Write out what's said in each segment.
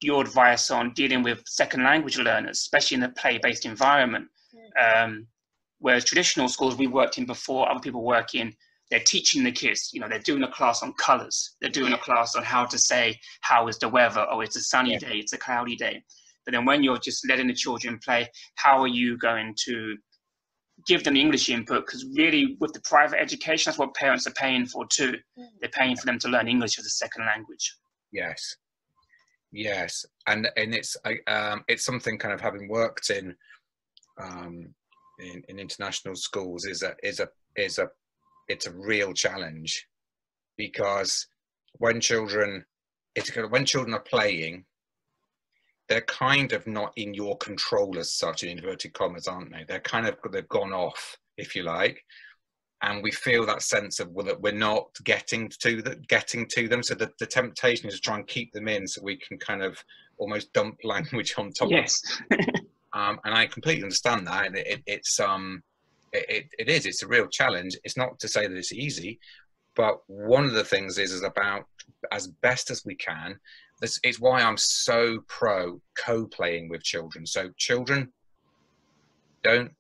your advice on dealing with second language learners, especially in a play-based environment. Whereas traditional schools we worked in before, other people work in, they're teaching the kids, they're doing a class on colors. They're doing a class on how to say, how is the weather? Oh, it's a sunny day, it's a cloudy day. But then when you're just letting the children play, how are you going to give them the English input? Because really with the private education, that's what parents are paying for too. They're paying for them to learn English as a second language. Yes. And it's something, kind of having worked in international schools, it's a real challenge, because when children are playing, they're kind of not in your control as such, in inverted commas, aren't they? They've gone off, if you like, and we feel that sense of, well, that we're not getting to them. So the temptation is to try and keep them in, so we can kind of almost dump language on top. Yes. And I completely understand that. It's a real challenge. It's not to say that it's easy, but one of the things is about, as best as we can, it's why I'm so pro co-playing with children. So children don't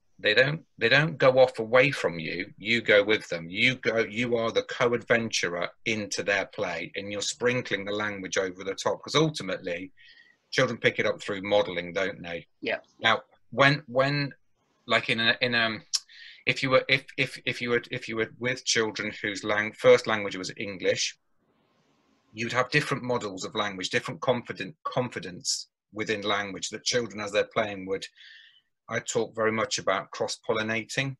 go off away from you. You go with them. You are the co-adventurer into their play, and you're sprinkling the language over the top, because ultimately children pick it up through modeling, don't they? Yeah. Now, when like if you were with children whose first language was English, you'd have different models of language, different confidence within language that children, as they're playing, would. I talk very much about cross-pollinating.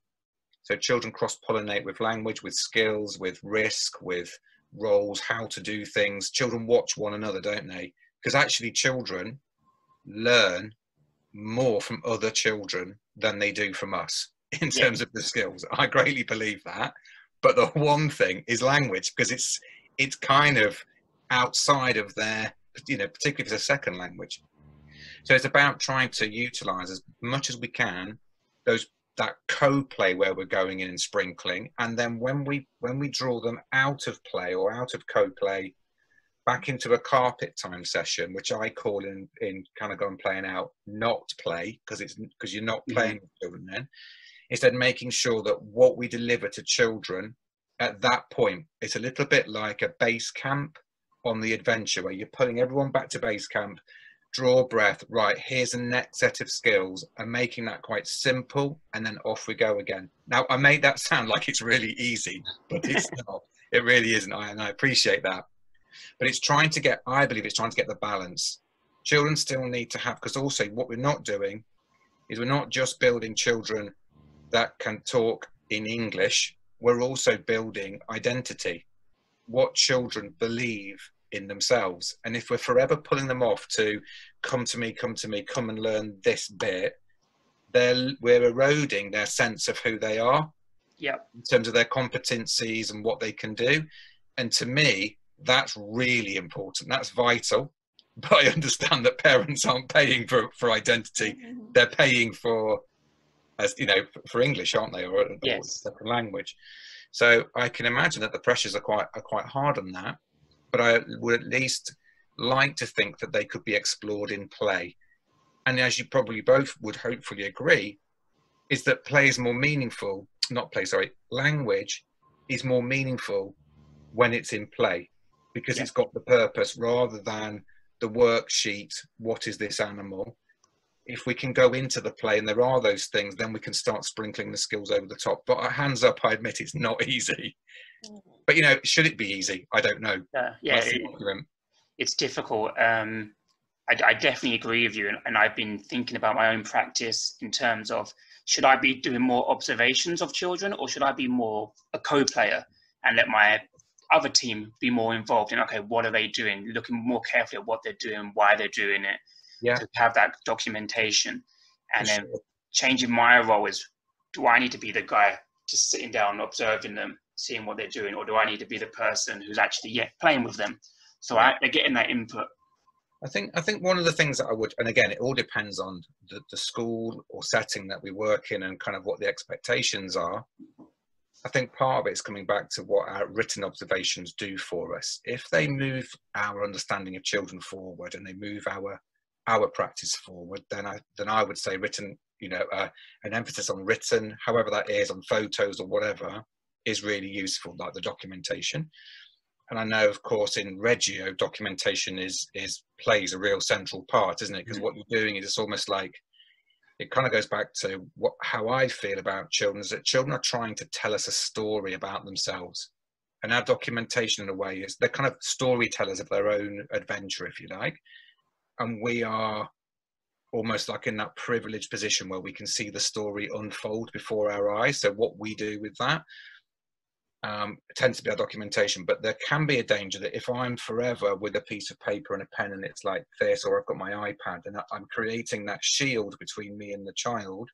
So children cross-pollinate with language, with skills, with risk, with roles, how to do things. Children watch one another, don't they? Because actually children learn more from other children than they do from us in terms of the skills. I greatly believe that. But the one thing is language, because it's kind of outside of their, particularly if it's a second language. So it's about trying to utilize as much as we can that co-play where we're going in and sprinkling, and then when we draw them out of play or out of co-play back into a carpet time session, which I call in kind of going playing out, not play, because you're not playing with children then. Instead, making sure that what we deliver to children at that point, it's a little bit like a base camp on the adventure, where you're pulling everyone back to base camp, draw breath, right, here's the next set of skills, and making that quite simple, and then off we go again. Now, I made that sound like it's really easy, but it's not. It really isn't, and I appreciate that. But I believe it's trying to get the balance. Children still need to have, because also what we're not doing is we're not just building children that can talk in English, we're also building identity, what children believe in themselves. And if we're forever pulling them off to come to me, come and learn this bit, we're eroding their sense of who they are, in terms of their competencies and what they can do. And to me, that's really important. That's vital. But I understand that parents aren't paying for identity. They're paying for, for English, aren't they, or second language. So I can imagine that the pressures are quite hard on that. But I would at least like to think that they could be explored in play. And as you probably both would hopefully agree, is that language is more meaningful when it's in play, because it's got the purpose rather than the worksheet, what is this animal? If we can go into the play and there are those things, then we can start sprinkling the skills over the top. But hands up, I admit it's not easy. But, should it be easy? I don't know. It's difficult. I definitely agree with you. And I've been thinking about my own practice in terms of, should I be doing more observations of children, or should I be more a co-player and let my other team be more involved in, okay, what are they doing? Looking more carefully at what they're doing, why they're doing it, to have that documentation. And then changing my role is, do I need to be the guy just sitting down and observing them, seeing what they're doing, or do I need to be the person who's actually playing with them? So they're getting that input. I think one of the things that I would, and again, it all depends on the school or setting that we work in and kind of what the expectations are. I think part of it is coming back to what our written observations do for us. If they move our understanding of children forward and they move our practice forward, then I would say written, you know, an emphasis on written, however that is, on photos or whatever, is really useful, like the documentation. And I know, of course, in Reggio, documentation plays a real central part, isn't it? Because what you're doing is, it's almost like, it kind of goes back to how I feel about children, is that children are trying to tell us a story about themselves. And our documentation, in a way, is they're kind of storytellers of their own adventure, if you like. And we are almost like in that privileged position where we can see the story unfold before our eyes. So what we do with that tends to be our documentation. But there can be a danger that if I'm forever with a piece of paper and a pen and it's like this, or I've got my iPad, and I'm creating that shield between me and the child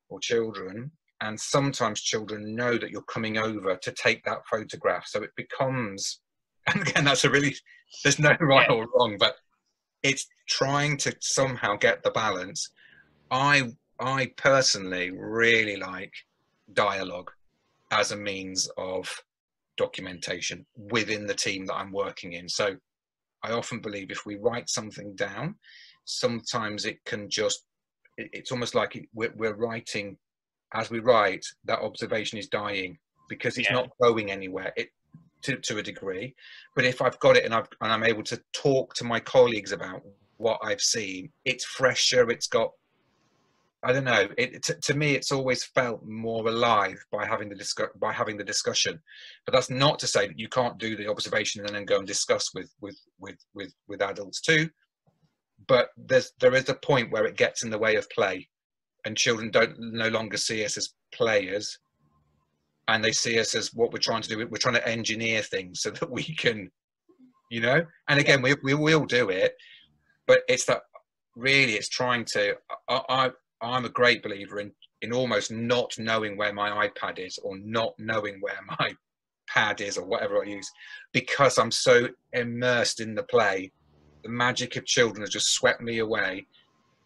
or children, and sometimes children know that you're coming over to take that photograph, so it becomes, and again, there's no right or wrong, but it's trying to somehow get the balance. I personally really like dialogue as a means of documentation within the team that I'm working in. So I often believe if we write something down, sometimes it can just, it's almost like we're writing, as we write, that observation is dying because it's not going anywhere to a degree. But if I've got it and I'm able to talk to my colleagues about what I've seen, it's fresher, it's got, I don't know, to me it's always felt more alive by having the discussion. But that's not to say that you can't do the observation and then go and discuss with adults too. But there is a point where it gets in the way of play, and children no longer see us as players, and they see us as what we're trying to do. We're trying to engineer things so that we can, you know. And again, we will do it, but it's that really, it's trying to. I'm a great believer in almost not knowing where my iPad is, or not knowing where my pad is, or whatever I use, because I'm so immersed in the play. The magic of children has just swept me away.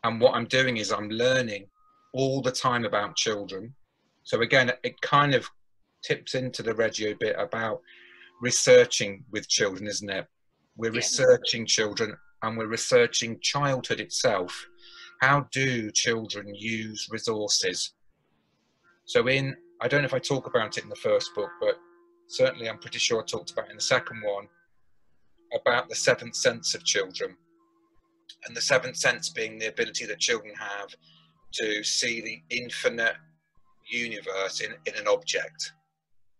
And what I'm doing is I'm learning all the time about children. So again, it kind of tips into the Reggio bit about researching with children, isn't it? We're researching children, and we're researching childhood itself. How do children use resources? So I don't know if I talk about it in the first book, but certainly I'm pretty sure I talked about it in the second one, about the seventh sense of children. And the seventh sense being the ability that children have to see the infinite universe in an object.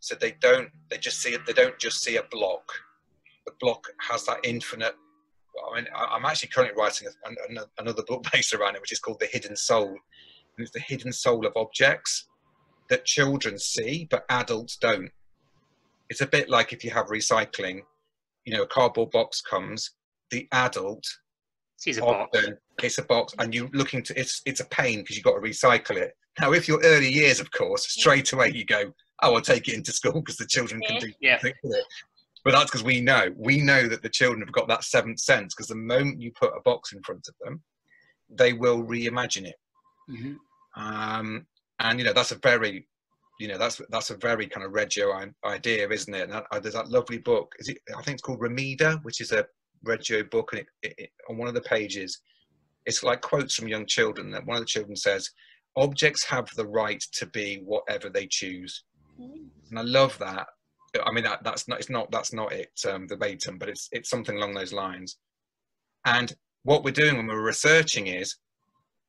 So they don't just see a block. The block has that infinite. I mean, I'm actually currently writing another book based around it, which is called The Hidden Soul. And it's the hidden soul of objects that children see, but adults don't. It's a bit like if you have recycling, you know, a cardboard box comes, the adult sees a box. It's a box, and you looking to, it's a pain because you've got to recycle it. Now, if you're early years, of course, straight away you go, oh, I'll take it into school because the children can do things with it. But that's because we know that the children have got that seventh sense, because the moment you put a box in front of them, they will reimagine it. And you know, that's a very, you know, that's a very kind of Reggio idea, isn't it? And there's that lovely book. I think it's called Remida, which is a Reggio book, and it on one of the pages, it's like quotes from young children. That one of the children says, "Objects have the right to be whatever they choose," and I love that. I mean, that's not it verbatim, but it's something along those lines. And what we're doing when we're researching is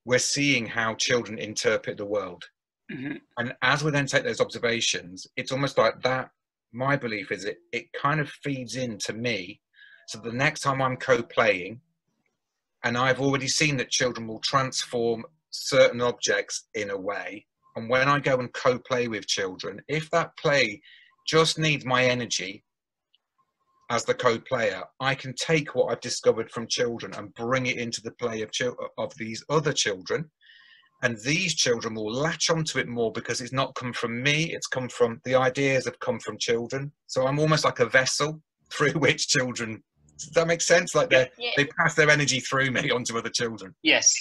we're seeing how children interpret the world. And as we then take those observations, it's almost like that. My belief is it kind of feeds into me. So the next time I'm co-playing, and I've already seen that children will transform certain objects in a way, and when I go and co-play with children, if that play just needs my energy as the co-player, I can take what I've discovered from children and bring it into the play of these other children, and these children will latch onto it more because it's not come from me, it's come from, the ideas have come from children. So I'm almost like a vessel through which children, does that make sense? Like they pass their energy through me onto other children. Yes.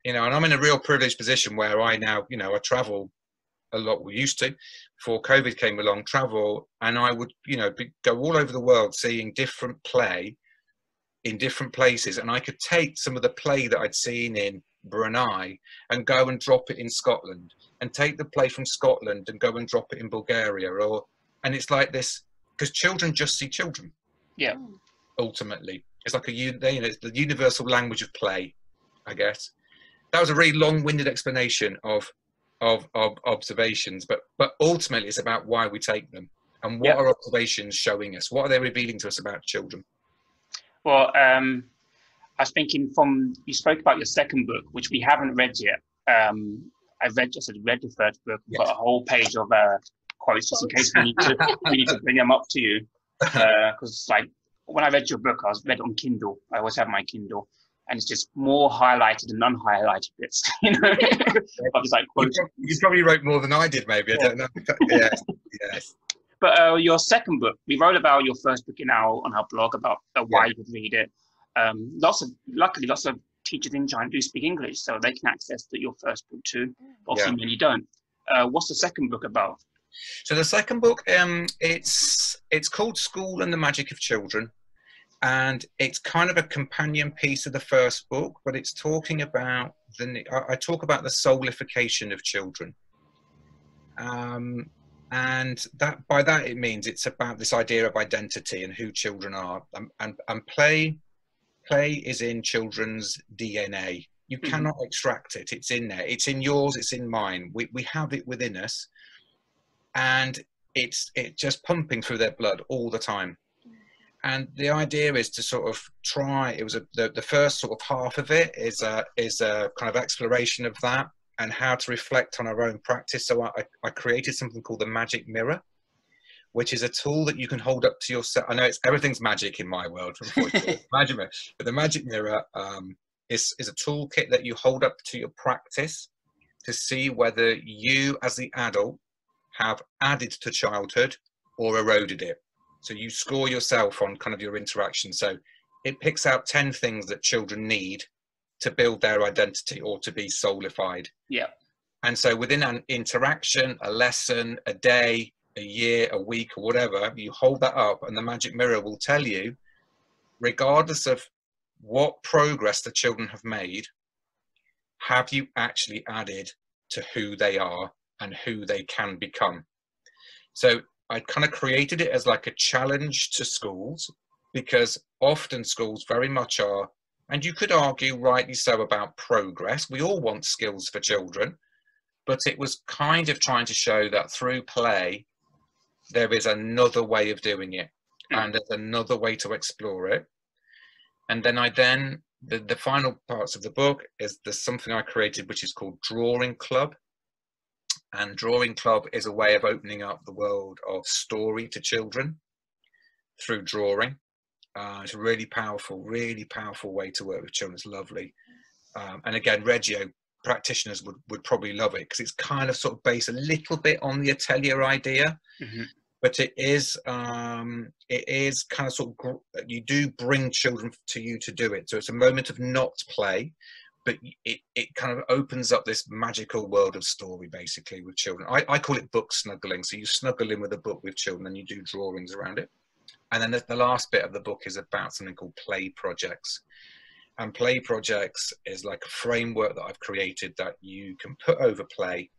You know, and I'm in a real privileged position where I now, you know, I travel a lot. We used to, before COVID came along, travel, and I would, go all over the world seeing different play in different places, and I could take some of the play that I'd seen in Brunei and go and drop it in Scotland, and take the play from Scotland and go and drop it in Bulgaria, and it's like this, because children just see children. Yeah. Ultimately, it's like it's the universal language of play, I guess. That was a really long-winded explanation of observations, but ultimately it's about why we take them and what are observations showing us. What are they revealing to us about children? Well, I was thinking, you spoke about your second book, which we haven't read yet. I read the first book. We've got a whole page of quotes, just in case we need to bring them up to you. Because like when I read your book, I read it on Kindle. I always have my Kindle, and it's just more highlighted and unhighlighted bits. Of just like quotes. You probably wrote more than I did, maybe. I don't know. Yes. But your second book, we wrote about your first book on our blog about why you would read it. Luckily, lots of teachers in China do speak English, so they can access your first book too. But obviously, many don't. What's the second book about? So the second book, it's called School and the Magic of Children, and it's kind of a companion piece of the first book, but it's talking about I talk about the soulification of children. And by that it means it's about this idea of identity and who children are, and play is in children's DNA. You cannot extract it. It's in there. It's in yours. It's in mine. We have it within us, and it's just pumping through their blood all the time. And the idea is to sort of try. It was the first sort of half of it is a kind of exploration of that and how to reflect on our own practice. So I created something called the Magic Mirror, which is a tool that you can hold up to yourself. I know everything's magic in my world, Magic Mirror, but the Magic Mirror is a toolkit that you hold up to your practice to see whether you, as the adult, have added to childhood or eroded it. So you score yourself on kind of your interaction. So it picks out 10 things that children need to build their identity or to be soulified. Yeah. And so within an interaction, a lesson, a day, a year, a week, or whatever, you hold that up and the Magic Mirror will tell you, regardless of what progress the children have made, have you actually added to who they are and who they can become? So I kind of created it as like a challenge to schools, because often schools very much are, and you could argue rightly so, about progress. We all want skills for children, but it was kind of trying to show that through play, there is another way of doing it, and there's another way to explore it. And then the final parts of the book is there's something I created which is called Drawing Club. And Drawing Club is a way of opening up the world of story to children through drawing. It's a really powerful way to work with children. It's lovely. And again, Reggio practitioners would probably love it, because it's kind of sort of based a little bit on the Atelier idea. But it is kind of sort of, you do bring children to you to do it. So it's a moment of not play, but it kind of opens up this magical world of story, basically, with children. I call it book snuggling. So you snuggle in with a book with children and you do drawings around it. And then the last bit of the book is about something called play projects. And play projects is like a framework that I've created that you can put over play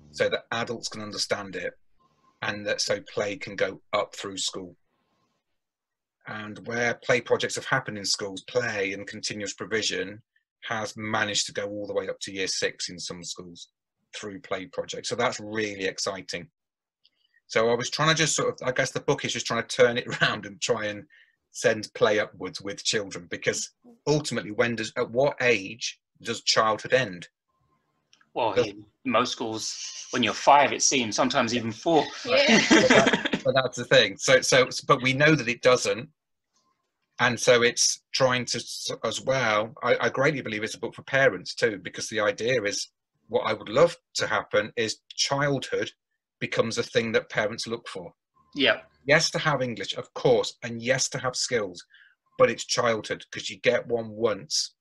so that adults can understand it, and that so play can go up through school. And where play projects have happened in schools, play and continuous provision has managed to go all the way up to year 6 in some schools through play projects. So that's really exciting. So I was trying to just sort of, I guess the book is just trying to turn it around and try and send play upwards with children, because ultimately, at what age does childhood end? Well, in most schools, when you're 5, it seems, sometimes even 4. Yeah. But that's the thing. But we know that it doesn't. And so it's trying to, as well, I greatly believe it's a book for parents too, because the idea is, what I would love to happen is childhood becomes a thing that parents look for. Yeah. Yes, to have English, of course, and yes, to have skills, but it's childhood, because you get one once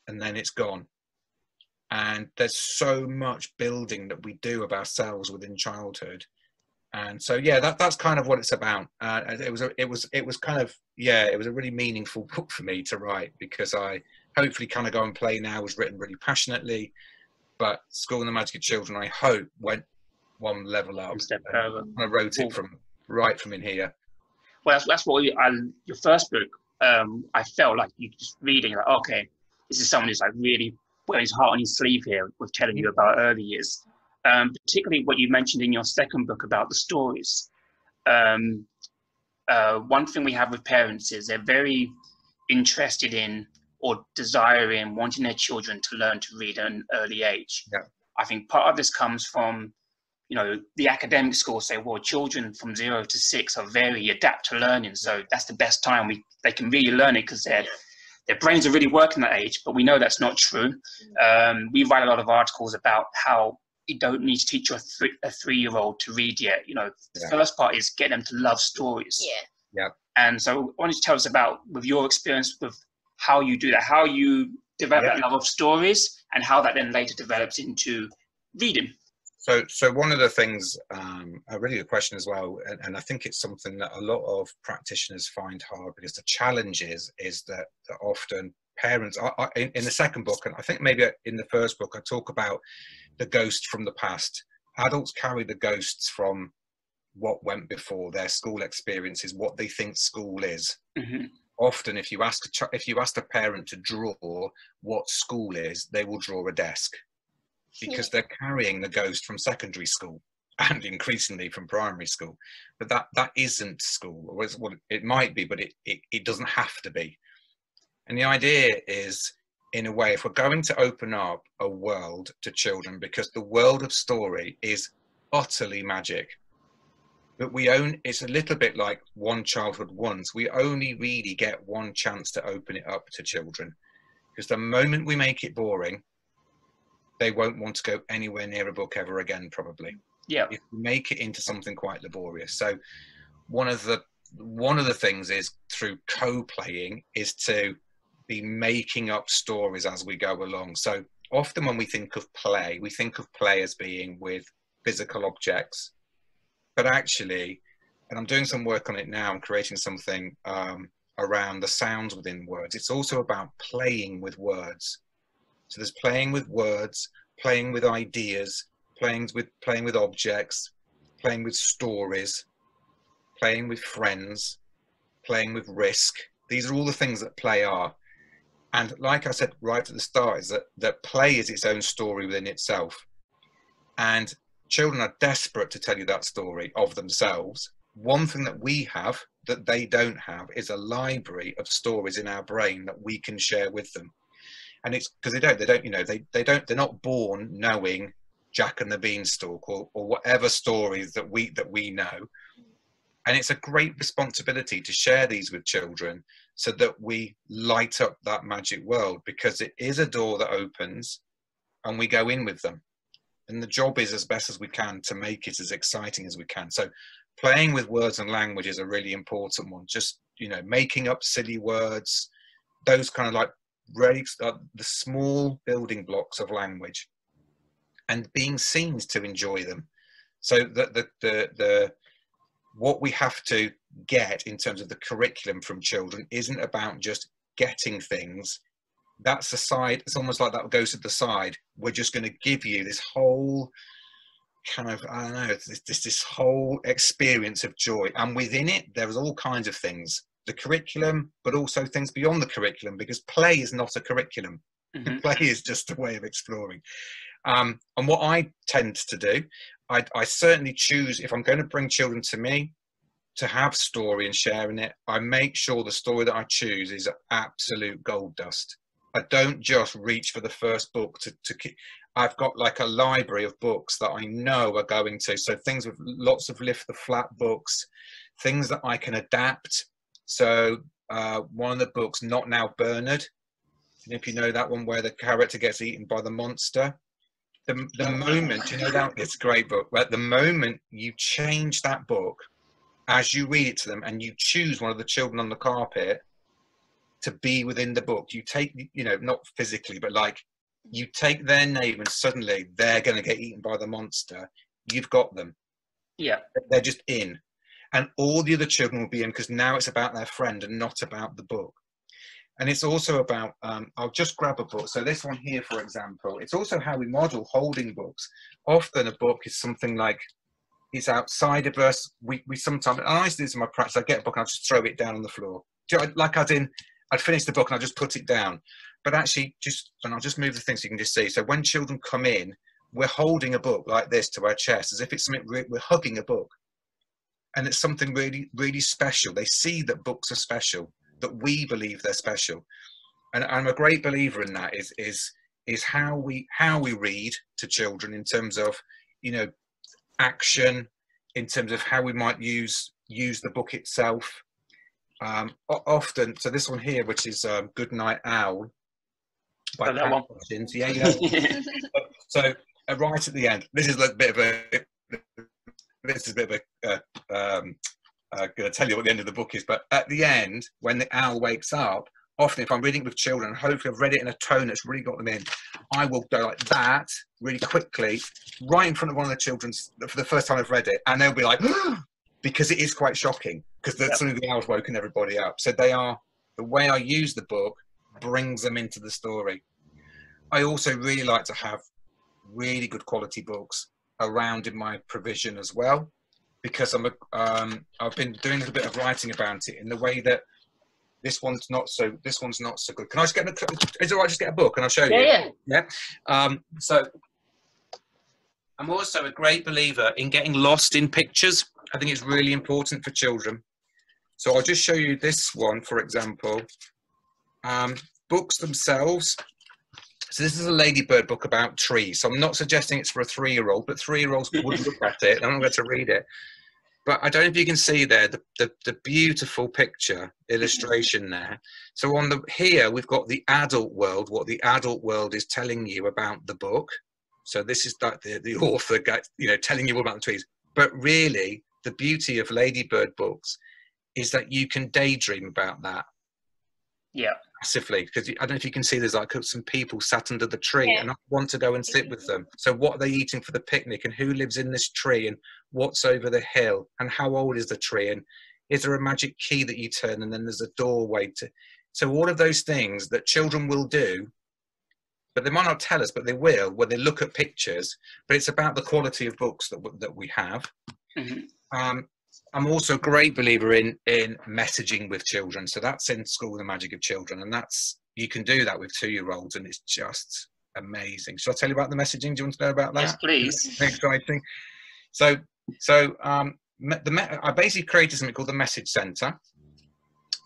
and then it's gone. And there's so much building that we do of ourselves within childhood. And so, yeah, that's kind of what it's about. It was kind of, yeah, it was a really meaningful book for me to write, because I hopefully Kind of Go and Play Now was written really passionately, but School and the Magic of Children, I hope, went one level up. Step further. I wrote it from in here. Well, that's what your first book. I felt like you just reading, like, okay, this is someone who's like really wearing his heart on his sleeve here with telling you about early years. Particularly what you mentioned in your second book about the stories. One thing we have with parents is they're very interested in or desiring, wanting their children to learn to read at an early age. Yeah. I think part of this comes from, the academic schools say, well, children from 0 to 6 are very adapt to learning. So that's the best time they can really learn it, because their brains are really working that age, but we know that's not true. We write a lot of articles about how you don't need to teach a 3-year-old to read yet. The first part is get them to love stories. Yeah. And so why don't you tell us about, with your experience, with how you do that, how you develop that love of stories, and how that then later develops into reading. So one of the things, a really good question as well, and I think it's something that a lot of practitioners find hard, because the challenge is that often parents, in the second book, and I think maybe in the first book, I talk about the ghost from the past. Adults carry the ghosts from what went before, their school experiences, what they think school is. Mm-hmm. Often, if you ask a parent to draw what school is, they will draw a desk, because they're carrying the ghost from secondary school and increasingly from primary school. But that isn't school, or what it might be, but it doesn't have to be. And the idea is, in a way, if we're going to open up a world to children, because the world of story is utterly magic, but it's a little bit like One Childhood Once. We only really get one chance to open it up to children, because the moment we make it boring, they won't want to go anywhere near a book ever again, probably. Yeah. If we make it into something quite laborious. So one of the things is, through co-playing, is to be making up stories as we go along. So often when we think of play as being with physical objects, but actually, and I'm doing some work on it now, I'm creating something around the sounds within words. It's also about playing with words. So there's playing with words, playing with ideas, playing with objects, playing with stories, playing with friends, playing with risk. These are all the things that play are. And like I said right at the start, is that play is its own story within itself. And children are desperate to tell you that story of themselves. One thing that we have that they don't have is a library of stories in our brain that we can share with them. And it's because they're not born knowing Jack and the Beanstalk or whatever stories that we know. And it's a great responsibility to share these with children, so that we light up that magic world, because it is a door that opens and we go in with them. And the job is, as best as we can, to make it as exciting as we can. So playing with words and language is a really important one. Just, making up silly words, those kind of like the small building blocks of language, and being seen to enjoy them. So the what we have to get in terms of the curriculum from children isn't about just getting things. That's the side. It's almost like that goes to the side. We're just going to give you this whole kind of, I don't know, this whole experience of joy, and within it there's all kinds of things, the curriculum, but also things beyond the curriculum, because play is not a curriculum. Mm-hmm. Play is just a way of exploring. And what I tend to do, I certainly choose, if I'm going to bring children to me to have story and sharing it, I make sure the story that I choose is absolute gold dust. I don't just reach for the first book to I've got like a library of books that I know are going to, so things with lots of lift the flat books, things that I can adapt. So one of the books, Not Now Bernard, and if you know that one, where the character gets eaten by the monster, the moment, that it's a great book, but the moment you change that book as you read it to them, and you choose one of the children on the carpet to be within the book, you take, not physically, but like You take their name and suddenly they're going to get eaten by the monster. You've got them. Yeah. They're just in. And all the other children will be in, because now it's about their friend and not about the book. And it's also about, I'll just grab a book. So this one here, for example, it's also how we model holding books. Often a book is something like, it's outside of us. We sometimes, and I used to do this in my practice, I get a book and I just throw it down on the floor. Like I'd finish the book and I just put it down. But actually, and I'll just move the thing so you can just see. So when children come in, we're holding a book like this to our chest, as if it's something, we're hugging a book. And it's something really, really special. They see that books are special, that we believe they're special. And I'm a great believer in that, is how we read to children in terms of, you know, action, in terms of how we might use the book itself. Often, so this one here, which is Good Night Owl, by Pat Hutchins. Yeah, you know. So right at the end, this is a bit of a I'm going to tell you what the end of the book is, but at the end, when the owl wakes up, often if I'm reading with children, hopefully I've read it in a tone that's really got them in, I will go like that really quickly, right in front of one of the children for the first time I've read it, and they'll be like, because it is quite shocking, because suddenly the owl's woken everybody up. So the way I use the book brings them into the story. I also really like to have really good quality books around in my provision as well, because I've been doing a little bit of writing about it in the way that this one's not so good. Can I just get is it all right, just get a book and I'll show you? Yeah. So I'm also a great believer in getting lost in pictures. I think it's really important for children. So I'll just show you this one, for example. Books themselves. So this is a Ladybird book about trees. So I'm not suggesting it's for a 3-year-old, but 3-year-olds would look at it. I'm not going to read it. But I don't know if you can see there the beautiful picture illustration there. So here we've got the adult world, what the adult world is telling you about the book. So this is that the author, you know, telling you about the trees. But really, the beauty of Ladybird books is that you can daydream about that. Yeah. Massively, because I don't know if you can see, there's like some people sat under the tree, and I want to go and sit with them. So what are they eating for the picnic, and who lives in this tree, and what's over the hill, and how old is the tree, and is there a magic key that you turn and then there's a doorway to. So all of those things that children will do, but they might not tell us, but they will when they look at pictures. But it's about the quality of books that we have. Mm-hmm. I'm also a great believer in messaging with children. So that's in School the Magic of Children, and you can do that with 2-year-olds, and it's just amazing. Shall I tell you about the messaging? Do you want to know about that? Yes, please. Exciting. So I basically created something called the Message Center,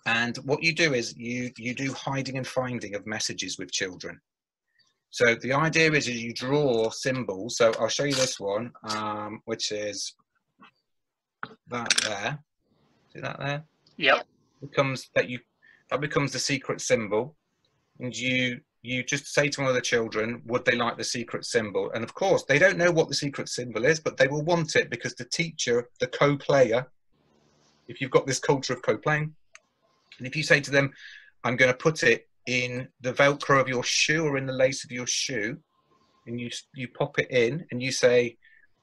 and what you do is you do hiding and finding of messages with children. So the idea is you draw symbols. So I'll show you this one, which is that there. See that there? Yep. That becomes the secret symbol, and you just say to one of the children, would they like the secret symbol? And of course they don't know what the secret symbol is, but they will want it, because the teacher, the co-player, if you've got this culture of co-playing, and if you say to them, I'm going to put it in the Velcro of your shoe or in the lace of your shoe, and you pop it in and you say,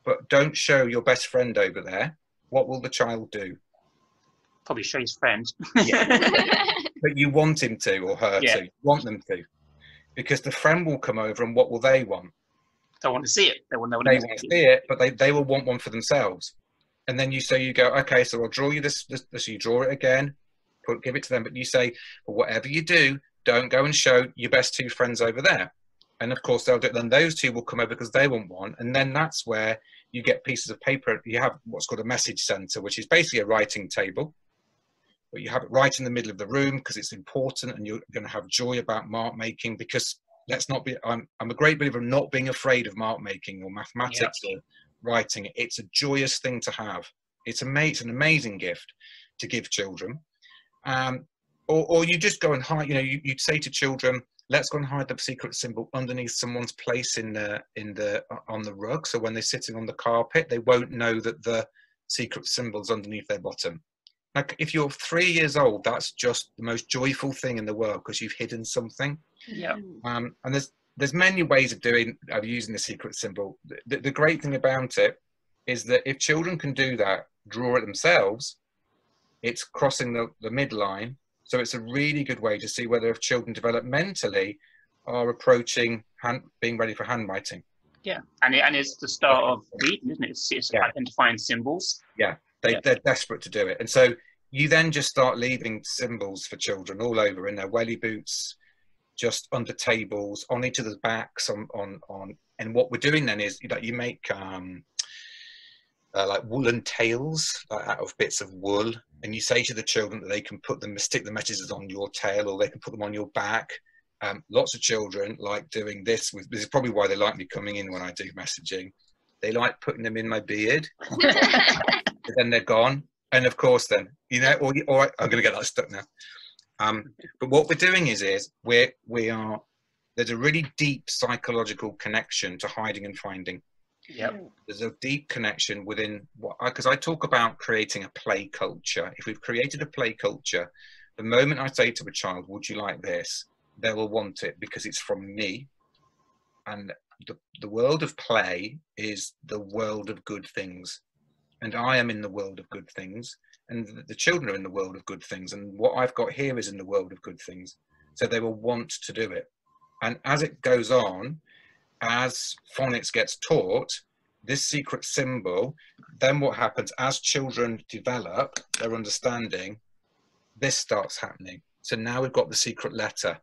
but don't show your best friend over there, what will the child do? Probably show his friend. Yeah. But you want him to, or her to. You want them to. Because the friend will come over, and what will they want? They want to see it. They want to see it, but they will want one for themselves. And then you go, okay, so I'll draw you this. So you draw it again, give it to them, but you say, well, whatever you do, don't go and show your best 2 friends over there. And of course they'll do it. Then those 2 will come over because they want one. And then that's where you get pieces of paper. You have what's called a message center, which is basically a writing table, but you have it right in the middle of the room because it's important, and you're going to have joy about mark making, because let's not be, I'm a great believer in not being afraid of mark making or mathematics or writing. It's a joyous thing to have. It's an amazing gift to give children. Or you just go and hide, you'd say to children, let's go and hide the secret symbol underneath someone's place on the rug. So when they're sitting on the carpet, they won't know that the secret symbol's underneath their bottom. Like, if you're 3 years old, that's just the most joyful thing in the world, because you've hidden something. Yeah. And there's many ways of using the secret symbol. The great thing about it is that if children can do that, draw it themselves, it's crossing the midline. So it's a really good way to see whether if children developmentally are approaching being ready for handwriting. Yeah, and it's the start of reading, isn't it? It's identifying symbols. Yeah, they're desperate to do it. And so you then just start leaving symbols for children all over, in their welly boots, just under tables, on each other's backs, on. And what we're doing then is that you make like woolen tails, like out of bits of wool, and you say to the children that they can stick the messages on your tail, or they can put them on your back. Lots of children like doing this. This is probably why they like me coming in when I do messaging. They like putting them in my beard, but then they're gone. And of course, then or I'm going to get that stuck now. But what we're doing is there's a really deep psychological connection to hiding and finding. Yep. There's a deep connection within because I talk about creating a play culture. If we've created a play culture, the moment I say to a child, "Would you like this?" they will want it because it's from me. And the world of play is the world of good things. And I am in the world of good things. And the children are in the world of good things. And what I've got here is in the world of good things. So they will want to do it. And as it goes on, as phonics gets taught, this secret symbol, then what happens as children develop their understanding, this starts happening. So now we've got the secret letter.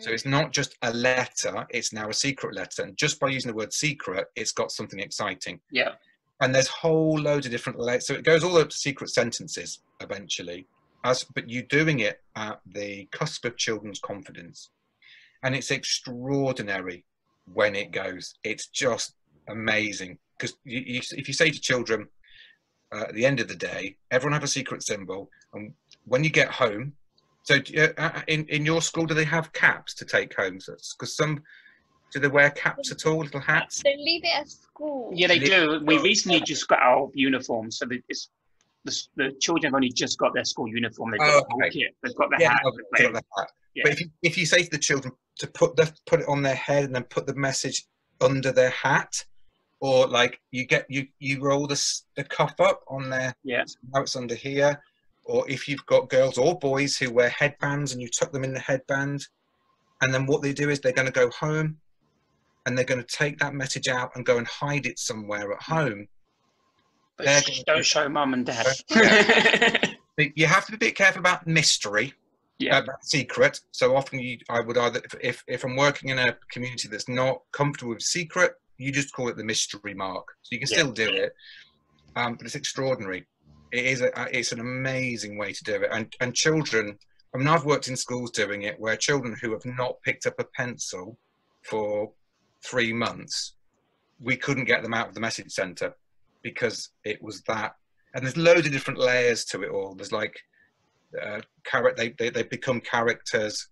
So it's not just a letter, it's now a secret letter. And just by using the word secret, it's got something exciting. Yeah. And there's whole loads of different layers. So it goes all up to secret sentences eventually, but you're doing it at the cusp of children's confidence. And it's extraordinary when it goes. It's just amazing. Because if you say to children, at the end of the day, everyone have a secret symbol. And when you get home, so in your school, do they have caps to take home? Because do they wear caps at all, little hats? They leave it at school. Yeah, they do. We recently just got our uniforms, so the children have only just got their school uniform. They've got the whole kit. They've got the hat. They've got the hat. Yeah. But if you say to the children to put it on their head and then put the message under their hat, or like you roll the cuff up on their, now it's under here, or if you've got girls or boys who wear headbands and you tuck them in the headband, and then what they do is they're going to go home and they're going to take that message out and go and hide it somewhere at home. But don't show mum and dad. You have to be a bit careful about mystery, about secret. So often I would either, if I'm working in a community that's not comfortable with secret, you just call it the mystery mark. So you can still do it, but it's extraordinary. It's an amazing way to do it. And children, I mean, I've worked in schools doing it where children who have not picked up a pencil for 3 months, we couldn't get them out of the message centre because it was that. And there's loads of different layers to it all. There's like they become characters,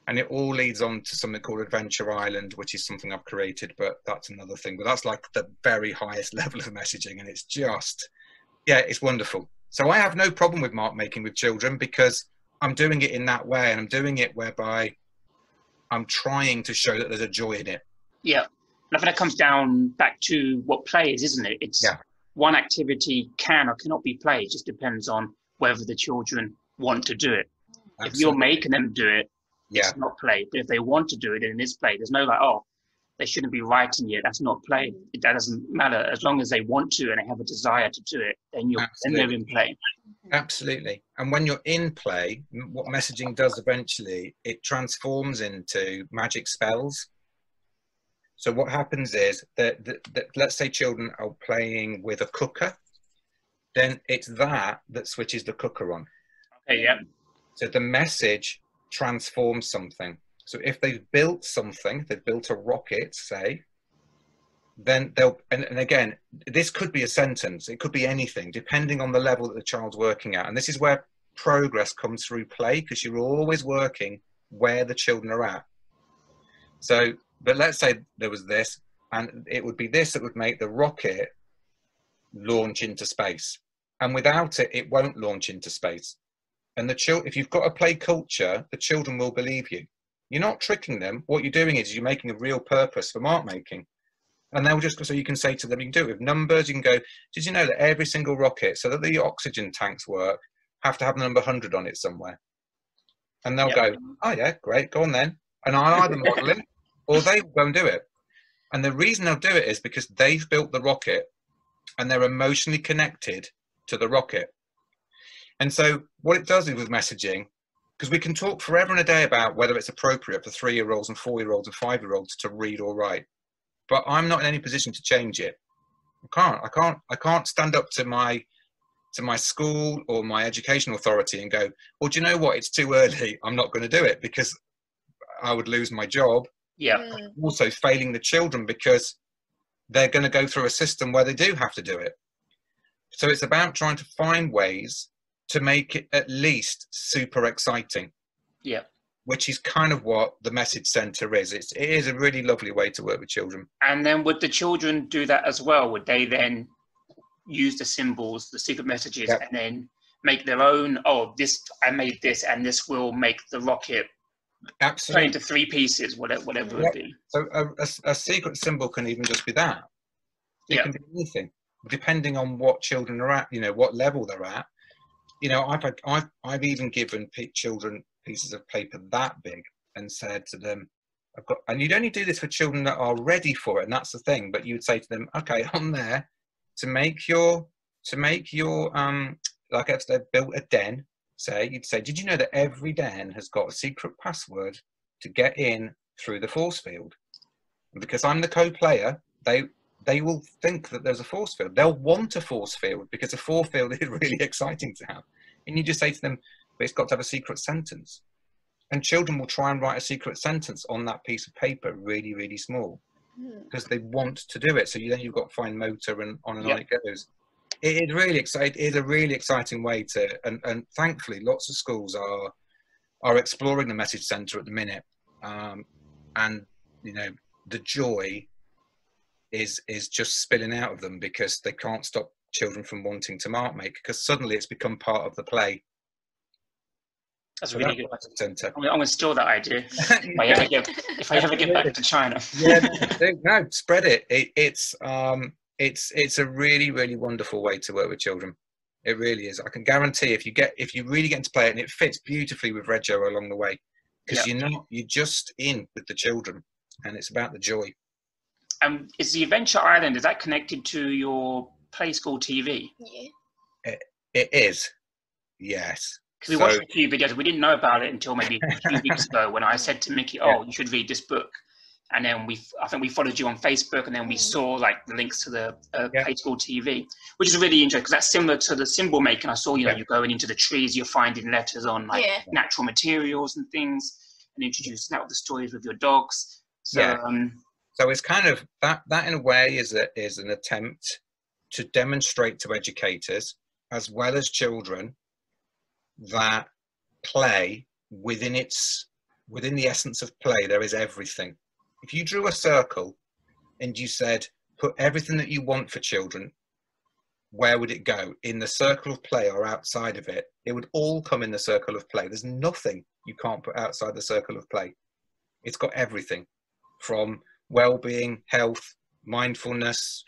and it all leads on to something called Adventure Island, which is something I've created, but that's another thing. But that's like the very highest level of messaging, and it's just, it's wonderful. So I have no problem with mark making with children because I'm doing it in that way, and I'm doing it whereby I'm trying to show that there's a joy in it. Yeah. And I think that comes down back to what play is, isn't it? It's one activity can or cannot be played. It just depends on whether the children want to do it. Absolutely. If you're making them do it, it's not play. But if they want to do it, then it's play. There's no like, oh, they shouldn't be writing yet. That's not play. That doesn't matter. As long as they want to and they have a desire to do it, then they're in play. Absolutely. And when you're in play, what messaging does eventually, it transforms into magic spells. So what happens is that let's say children are playing with a cooker, then it's that switches the cooker on. Okay, yeah. So the message transforms something. So if they've built something, they've built a rocket, say, then they'll, and again, this could be a sentence, it could be anything, depending on the level that the child's working at. And this is where progress comes through play, because you're always working where the children are at. So, but let's say there was this, and it would be this that would make the rocket launch into space. And without it, it won't launch into space. And if you've got a play culture, the children will believe you. You're not tricking them. What you're doing is you're making a real purpose for mark making. And they'll just, so you can say to them, you can do it with numbers. You can go, did you know that every single rocket, so that the oxygen tanks work, have to have the number 100 on it somewhere? And they'll go, oh yeah, great, go on then. And I'll either model it or they will go and do it. And the reason they'll do it is because they've built the rocket and they're emotionally connected to the rocket. And so what it does is with messaging, because we can talk forever and a day about whether it's appropriate for 3-year-olds and 4-year-olds and 5-year-olds to read or write, but I'm not in any position to change it. I can't stand up to my school or my education authority and go, well, do you know what? It's too early. I'm not going to do it, because I would lose my job. Yeah. Also failing the children, because they're going to go through a system where they do have to do it. So it's about trying to find ways to make it at least super exciting. Yeah. Which is kind of what the message centre is. It is a really lovely way to work with children. And then would the children do that as well? Would they then use the symbols, the secret messages, and then make their own, oh, this, I made this, and this will make the rocket absolutely into 3 pieces, whatever it would be. So a secret symbol can even just be that. It can be anything, depending on what children are at, you know, what level they're at. You know, I've even given children pieces of paper that big and said to them, and you'd only do this for children that are ready for it, and that's the thing, but you would say to them, okay, on there, to make your like if they've built a den, you'd say, did you know that every den has got a secret password to get in through the force field? And because I'm the co-player, they will think that there's a force field. They'll want a force field because a force field is really exciting to have. And you just say to them, but it's got to have a secret sentence. And children will try and write a secret sentence on that piece of paper, really, really small, because they want to do it. So then you've got fine motor, and on and on it goes. It is really exciting. It is a really exciting way to, and thankfully, lots of schools are exploring the message centre at the minute, and you know, the joy is just spilling out of them, because they can't stop children from wanting to mark make, because suddenly it's become part of the play. That's really good. Center. I'm going to steal that idea if I ever get back to China. No, spread it. It's a really, really wonderful way to work with children. It really is. I can guarantee if you really get into play it, and it fits beautifully with Reggio along the way, because you're just in with the children, and it's about the joy. Is the Adventure Island, is that connected to your Play School TV? Yeah. It is. Yes. Because we watched a few videos. We didn't know about it until maybe a few weeks ago, when I said to Mickey, oh, you should read this book. And then I think we followed you on Facebook, and then we saw like the links to the Play School TV, which is really interesting, because that's similar to the symbol making. I saw, you know, you're going into the trees, you're finding letters on like natural materials and things, and introducing that with the stories with your dogs. So, so it's kind of that in a way is an attempt to demonstrate to educators as well as children that play, within the essence of play, there is everything. If you drew a circle and you said, put everything that you want for children, where would it go? In the circle of play or outside of it? It would all come in the circle of play. There's nothing you can't put outside the circle of play. It's got everything from well-being, health, mindfulness,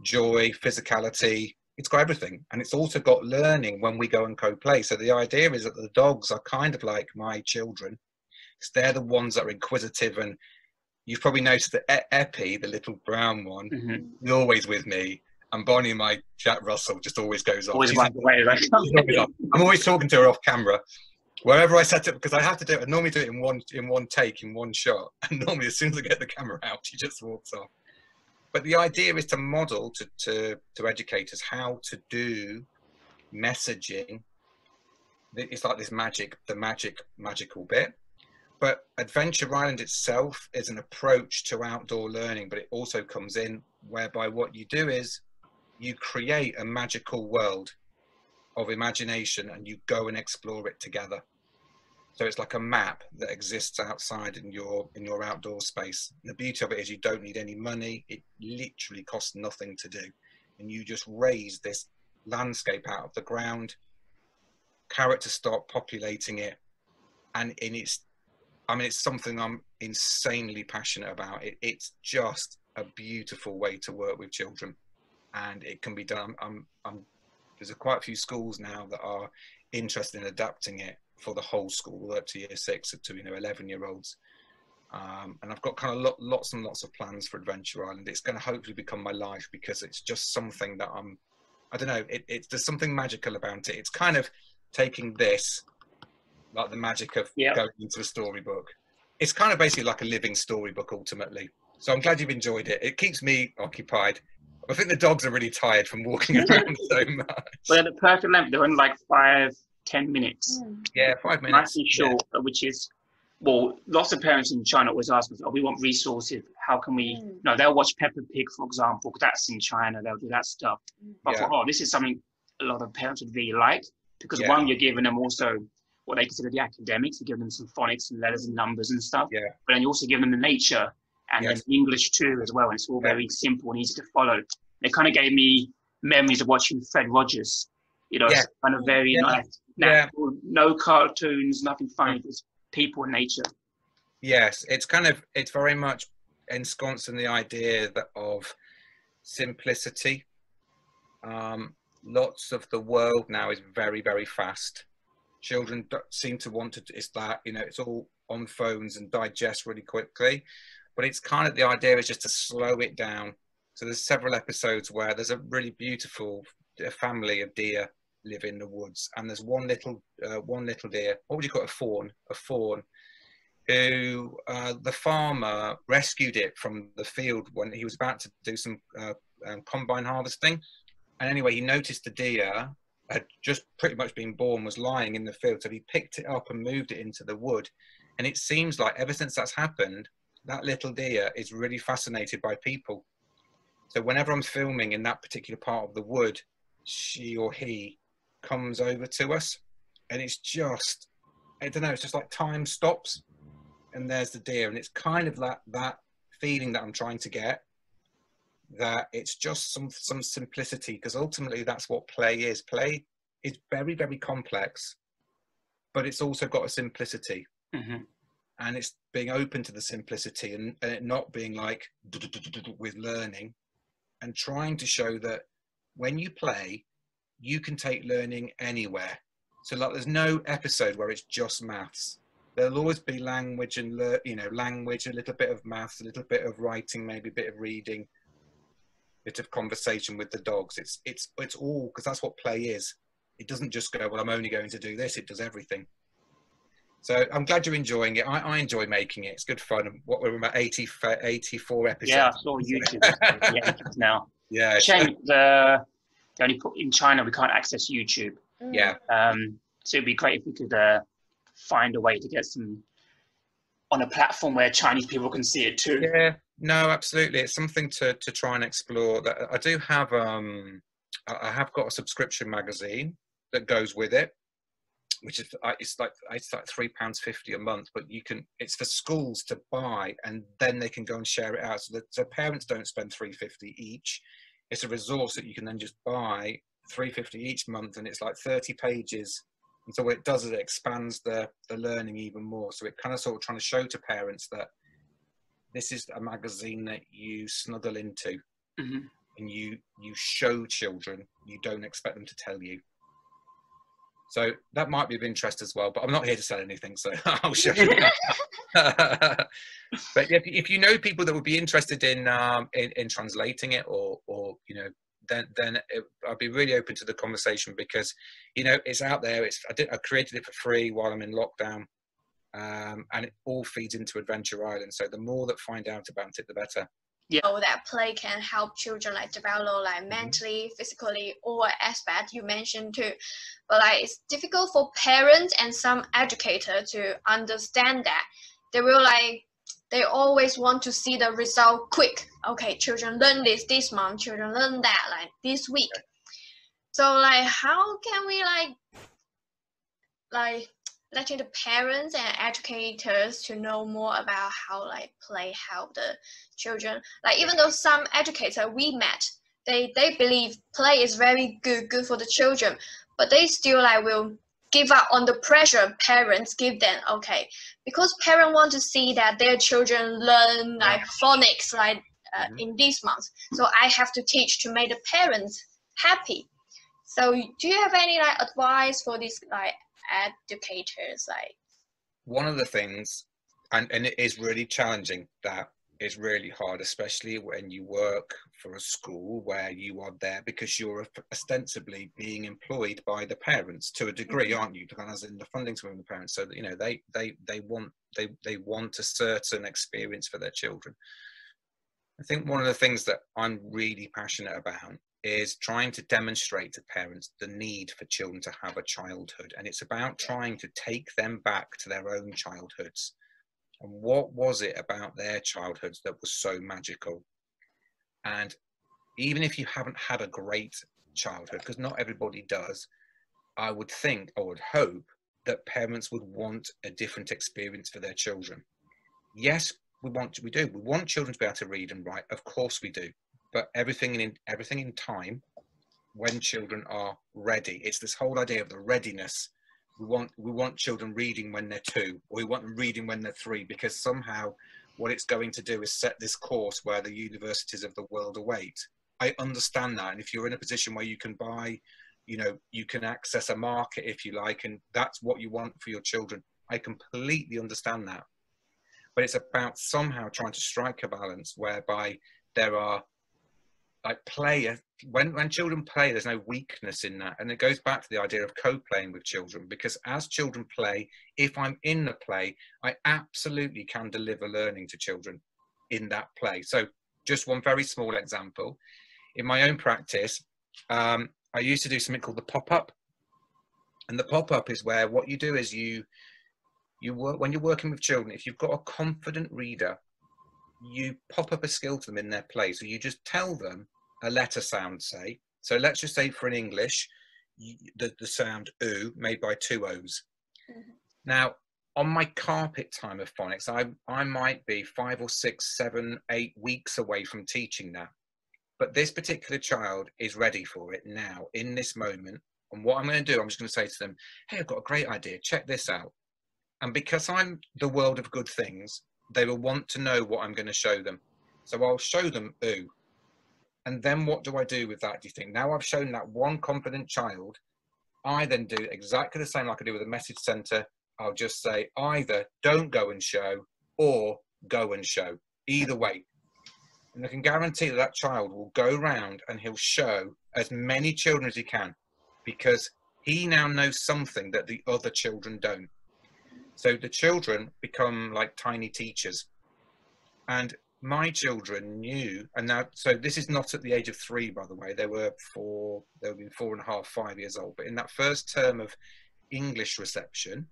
joy, physicality. It's got everything. And it's also got learning when we go and co-play. So the idea is that the dogs are kind of like my children, because they're the ones that are inquisitive. And you've probably noticed that Epi, the little brown one, is always with me. And Bonnie, my Jack Russell, just always goes off. I'm always talking to her off camera. Wherever I set it, because I have to do it, I normally do it in one take, in one shot. And normally as soon as I get the camera out, she just walks off. But the idea is to model to educators how to do messaging. It's like this magical bit. But Adventure Island itself is an approach to outdoor learning, but it also comes in whereby what you do is you create a magical world of imagination and you go and explore it together. So it's like a map that exists outside in your outdoor space. And the beauty of it is you don't need any money. It literally costs nothing to do. And you just raise this landscape out of the ground, characters start populating it, and it's I mean, it's something I'm insanely passionate about. It's just a beautiful way to work with children, and it can be done. There's quite a few schools now that are interested in adapting it for the whole school, up to year 6 to 11-year-olds. And I've got kind of lots and lots of plans for Adventure Island. It's going to hopefully become my life, because it's just something that I don't know, there's something magical about it. It's kind of taking this, like the magic of going into a storybook. It's kind of basically like a living storybook ultimately. So I'm glad you've enjoyed it. It keeps me occupied. I think the dogs are really tired from walking around so much. Well, the perfect length, they're only like 5-10 minutes. Yeah, 5 minutes. Nice and short, which is, well, lots of parents in China always ask us, we want resources. How can we, they'll watch Peppa Pig, for example, because that's in China, they'll do that stuff. But I thought, this is something a lot of parents would really like, because one, you're giving them also what they consider the academics, you're giving them some phonics and letters and numbers and stuff. Yeah. But then you also give them the nature and there's English too as well. And it's all very simple and easy to follow. It kind of gave me memories of watching Fred Rogers, it's kind of very nice. Natural, no cartoons, nothing funny, just people and nature. Yes, it's very much ensconced in the idea of simplicity. Lots of the world now is very, very fast. Children seem to want to, it's all on phones and digest really quickly, but it's kind of the idea is just to slow it down. So there's several episodes where there's a really beautiful family of deer live in the woods, and there's one little deer, what would you call it, a fawn, who the farmer rescued it from the field when he was about to do some combine harvesting. And anyway, he noticed the deer had just pretty much been born, was lying in the field, so he picked it up and moved it into the wood. And it seems like ever since that's happened, that little deer is really fascinated by people. So whenever I'm filming in that particular part of the wood, she or he comes over to us, and it's just, I don't know, it's just like time stops and there's the deer. And it's kind of that feeling that I'm trying to get, that it's just some simplicity, because ultimately that's what play is. Play is very, very complex, but it's also got a simplicity. And it's being open to the simplicity and it not being like with learning, and trying to show that when you play, you can take learning anywhere. So like there's no episode where it's just maths. There'll always be language and language, a little bit of maths, a little bit of writing, maybe a bit of reading, bit of conversation with the dogs. It's all, because that's what play is. It doesn't just go, well, I'm only going to do this. It does everything. So I'm glad you're enjoying it. I enjoy making it. It's good fun. What we're about 84 episodes. Yeah, I saw YouTube now. Yeah. Shame they only put in China. We can't access YouTube. Yeah. So it'd be great if we could find a way to get some on a platform where Chinese people can see it too. Yeah. No, absolutely. It's something to try and explore. That I do have. I have got a subscription magazine that goes with it, which is it's like £3.50 a month, but it's for schools to buy, and then they can go and share it out, so that parents don't spend £3.50 each. It's a resource that you can then just buy £3.50 each month, and it's like 30 pages. And so what it does is it expands the learning even more. So it kind of sort of trying to show to parents that this is a magazine that you snuggle into, and you show children. You don't expect them to tell you. So that might be of interest as well, but I'm not here to sell anything, so I'll show you. But if you know people that would be interested in translating it, or then I'd be really open to the conversation, because it's out there. I created it for free while I'm in lockdown, and it all feeds into Adventure Island. So the more that find out about it, the better. Yeah. So that play can help children develop mentally, physically, all aspects you mentioned too. But it's difficult for parents and some educators to understand that. They will they always want to see the result quick. Okay, children learn this month, children learn that this week. So how can we letting the parents and educators to know more about how play help the children? Even though some educators we met, they believe play is very good for the children, but they still will give up on the pressure parents give them. Okay, because parents want to see that their children learn like phonics like in this month, so I have to teach to make the parents happy. So do you have any like advice for these like educators? Like, one of the things, and it is really challenging, that is really hard, especially when you work for a school where you are there because you're ostensibly being employed by the parents to a degree, aren't you? As in the funding's from the parents, so that, you know, they want a certain experience for their children. I think one of the things that I'm really passionate about is trying to demonstrate to parents the need for children to have a childhood, and it's about trying to take them back to their own childhoods. And what was it about their childhoods that was so magical? And even if you haven't had a great childhood, because not everybody does, I would think, I would hope that parents would want a different experience for their children. Yes, we want children to be able to read and write. Of course we do. But everything in time, when children are ready. It's this whole idea of the readiness. We want children reading when they're 2, or we want them reading when they're 3, because somehow what it's going to do is set this course where the universities of the world await. I understand that, and if you're in a position where you can buy, you know, you can access a market if you like, and that's what you want for your children, I completely understand that. But it's about somehow trying to strike a balance whereby there are like when children play, there's no weakness in that. And it goes back to the idea of co-playing with children, because as children play, if I'm in the play, I absolutely can deliver learning to children in that play. So just one very small example. In my own practice, I used to do something called the pop-up. And the pop-up is where what you do is you work, when you're working with children, if you've got a confident reader, you pop up a skill to them in their play. So you just tell them a letter sound, say. So let's just say for an English, the sound oo made by 2 O's. Mm-hmm. Now, on my carpet time of phonics, I might be 5 or 6, 7, 8 weeks away from teaching that. But this particular child is ready for it now, in this moment. And what I'm going to do, I'm just going to say to them, hey, I've got a great idea. Check this out. And because I'm the world of good things, they will want to know what I'm going to show them. So I'll show them oo. And then what do I do with that, do you think? Now I've shown that one confident child, I then do exactly the same like I do with a message center. I'll just say either don't go and show or go and show. Either way. And I can guarantee that that child will go around and he'll show as many children as he can, because he now knows something that the other children don't. So the children become like tiny teachers. And my children knew, and now, so this is not at the age of 3, by the way, they were 4.5, 5 years old. But in that first term of English reception,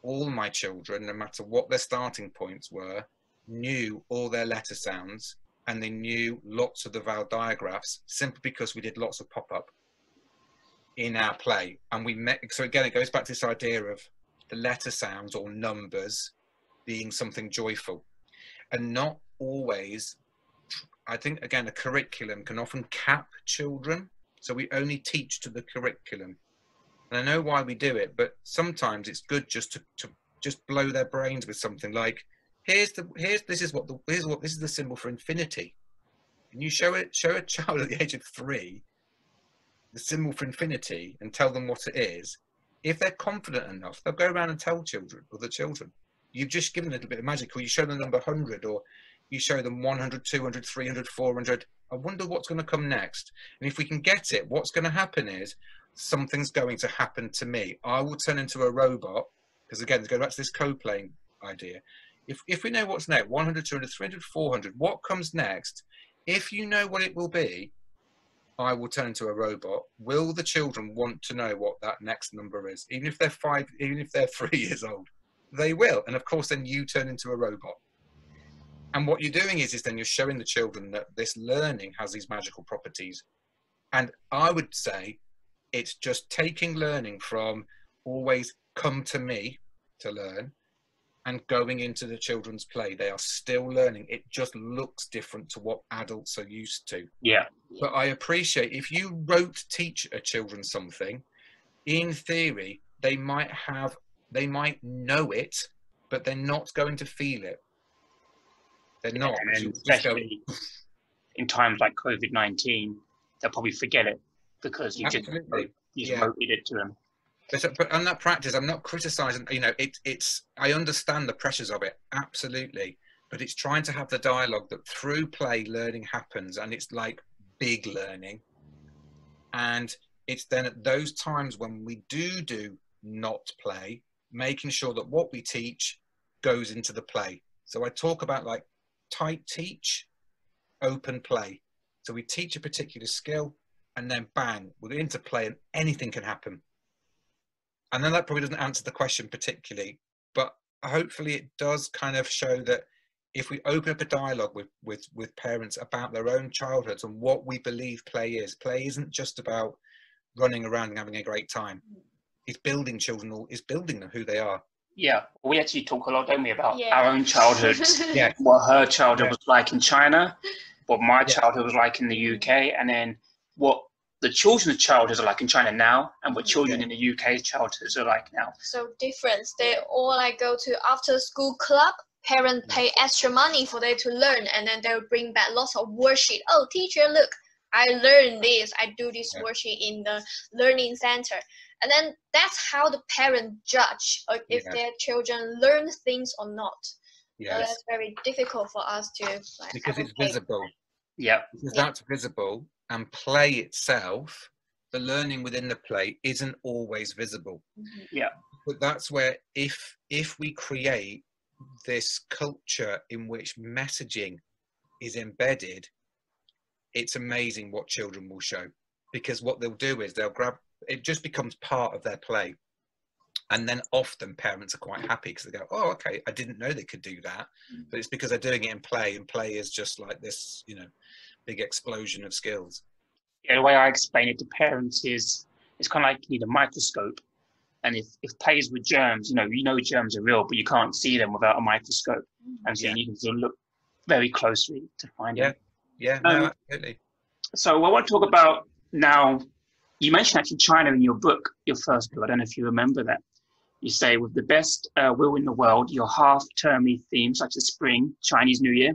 all my children, no matter what their starting points were, knew all their letter sounds, and they knew lots of the vowel digraphs, simply because we did lots of pop-up in our play. And we met, so again, it goes back to this idea of the letter sounds or numbers being something joyful, and not always. I think, again, a curriculum can often cap children, so we only teach to the curriculum. And I know why we do it, but sometimes it's good just to just blow their brains with something like, this is the symbol for infinity. And you show a child at the age of 3 the symbol for infinity and tell them what it is. If they're confident enough, they'll go around and tell other children. You've just given a little bit of magic, or you show them the number 100, or you show them 100, 200, 300, 400. I wonder what's going to come next. And if we can get it, what's going to happen is something's going to happen to me. I will turn into a robot, because again, go back to this co-playing idea. If we know what's next, 100, 200, 300, 400, what comes next? If you know what it will be, I will turn into a robot. Will the children want to know what that next number is? Even if they're 5, even if they're 3 years old, they will. And of course, then you turn into a robot. And what you're doing is then you're showing the children that this learning has these magical properties. And I would say it's just taking learning from always come to me to learn and going into the children's play. They are still learning. It just looks different to what adults are used to. Yeah. But I appreciate if you teach a children something, in theory, they might know it, but they're not going to feel it. They're not. And especially in times like COVID-19, they'll probably forget it because you just rotated it to them. But on that practice, I'm not criticizing, you know, it's, I understand the pressures of it, absolutely. But it's trying to have the dialogue that through play, learning happens, and it's like big learning. And it's then at those times when we do not play, making sure that what we teach goes into the play. So I talk about like tight teach, open play. So we teach a particular skill, and then bang, we're into play, and anything can happen. And then that probably doesn't answer the question particularly, but hopefully it does kind of show that if we open up a dialogue with parents about their own childhoods and what we believe play isn't just about running around and having a great time. It's building children, it's building them who they are. Yeah, we actually talk a lot, don't we, about our own childhoods, Yeah. What her childhood was like in China, what my childhood was like in the UK, and then what the children's childhoods are like in China now, and what children in the UK's childhoods are like now. So different. They all like go to after school club. Parents pay extra money for them to learn, and then they'll bring back lots of worksheet. Oh, teacher, look, I learned this. I do this worksheet in the learning center. And then that's how the parent judge if their children learn things or not. Yes. So that's very difficult for us to like, because it's visible. Yeah. Because that's visible, and play itself, the learning within the play isn't always visible. Yeah. But that's where if we create this culture in which messaging is embedded, it's amazing what children will show, because what they'll do is they'll grab, it just becomes part of their play. And then often parents are quite happy because they go, oh, okay, I didn't know they could do that. But it's because they're doing it in play, and play is just like this, you know, big explosion of skills. Yeah, the way I explain it to parents is it's kind of like you need a microscope. And if play is with germs, you know germs are real, but you can't see them without a microscope. And so you need to look very closely to find them. Yeah, no, absolutely. So I want to talk about now, you mentioned actually China in your book, your first book. I don't know if you remember that. You say, with the best will in the world, your half-termly themes such as spring, Chinese New Year,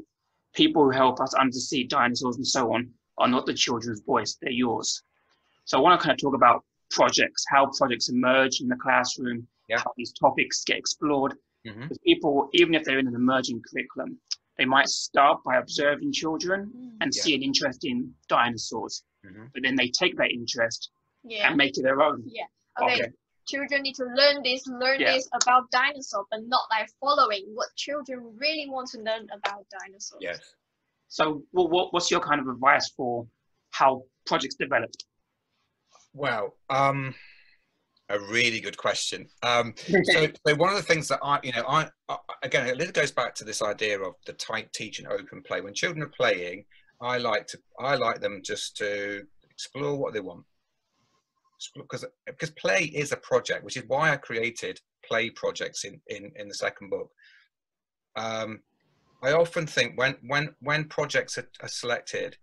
people who help us undersea dinosaurs and so on are not the children's voice, they're yours. So I want to kind of talk about projects, how projects emerge in the classroom, how these topics get explored. Because people, even if they're in an emerging curriculum, they might start by observing children and see an interest in dinosaurs. But then they take that interest and make it their own. Okay. Children need to learn this about dinosaurs, but not like following what children really want to learn about dinosaurs. Yes. So what's your kind of advice for how projects developed? Well, a really good question. So one of the things that I again, it goes back to this idea of the tight teach and open play. When children are playing, I like them just to explore what they want. Because play is a project, which is why I created play projects in the second book. I often think when projects are selected,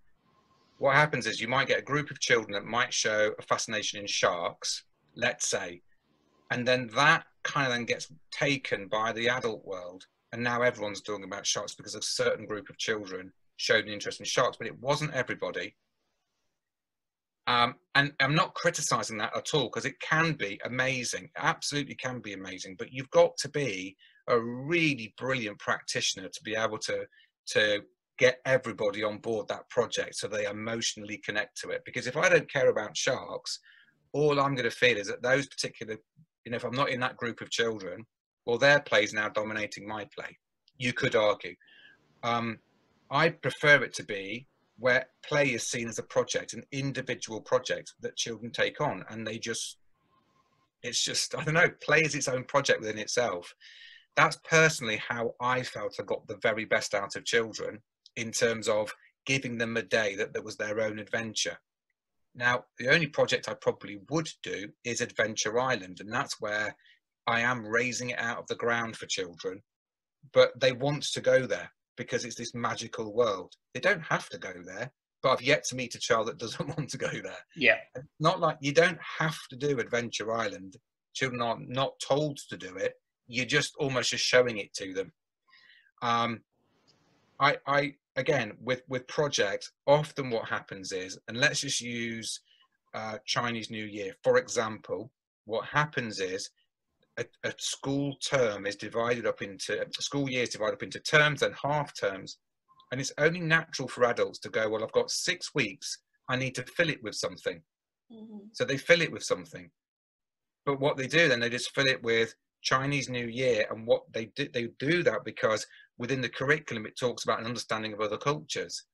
what happens is you might get a group of children that might show a fascination in sharks, let's say, and then that kind of then gets taken by the adult world, and now everyone's talking about sharks because a certain group of children showed an interest in sharks, but it wasn't everybody. And I'm not criticizing that at all, because it can be amazing, absolutely can be amazing, but you've got to be a really brilliant practitioner to be able to get everybody on board that project so they emotionally connect to it. Because if I don't care about sharks, all I'm going to feel is that those particular, if I'm not in that group of children, well, their play is now dominating my play, you could argue. I prefer it to be where play is seen as a project, an individual project that children take on, and it's just, I don't know, play is its own project within itself. That's personally how I felt I got the very best out of children, in terms of giving them a day that was their own adventure. Now, the only project I probably would do is Adventure Island, and that's where I am raising it out of the ground for children, but they want to go there because it's this magical world. They don't have to go there, but I've yet to meet a child that doesn't want to go there. Yeah. Not like, you don't have to do Adventure Island children are not told to do it, you're just almost just showing it to them. I again, with projects, often what happens is, and let's just use Chinese New Year for example. What happens is a school term is divided up into school year is divided up into terms and half terms, and it's only natural for adults to go, well, I've got 6 weeks, I need to fill it with something. So they fill it with something, but what they do then, they just fill it with Chinese New Year. And what they do that because within the curriculum it talks about an understanding of other cultures.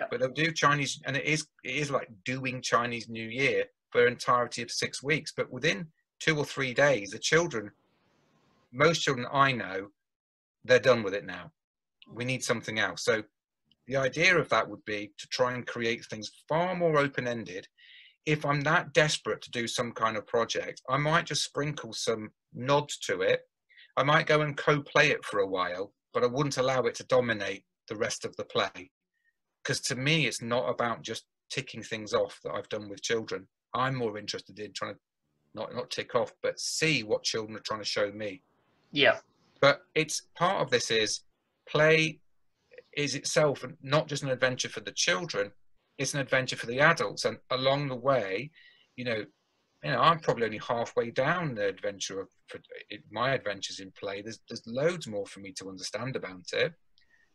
But they'll do Chinese, and it is like doing Chinese New Year for an entirety of 6 weeks, but within 2 or 3 days, most children I know, they're done with it now. We need something else. So the idea of that would be to try and create things far more open-ended. If I'm that desperate to do some kind of project, I might just sprinkle some nods to it. I might go and co-play it for a while, but I wouldn't allow it to dominate the rest of the play. Because to me, it's not about just ticking things off that I've done with children. I'm more interested in trying to not tick off, but see what children are trying to show me. Yeah. But it's part of this is play is itself not just an adventure for the children, it's an adventure for the adults. And along the way, I'm probably only halfway down the adventure my adventures in play. There's loads more for me to understand about it.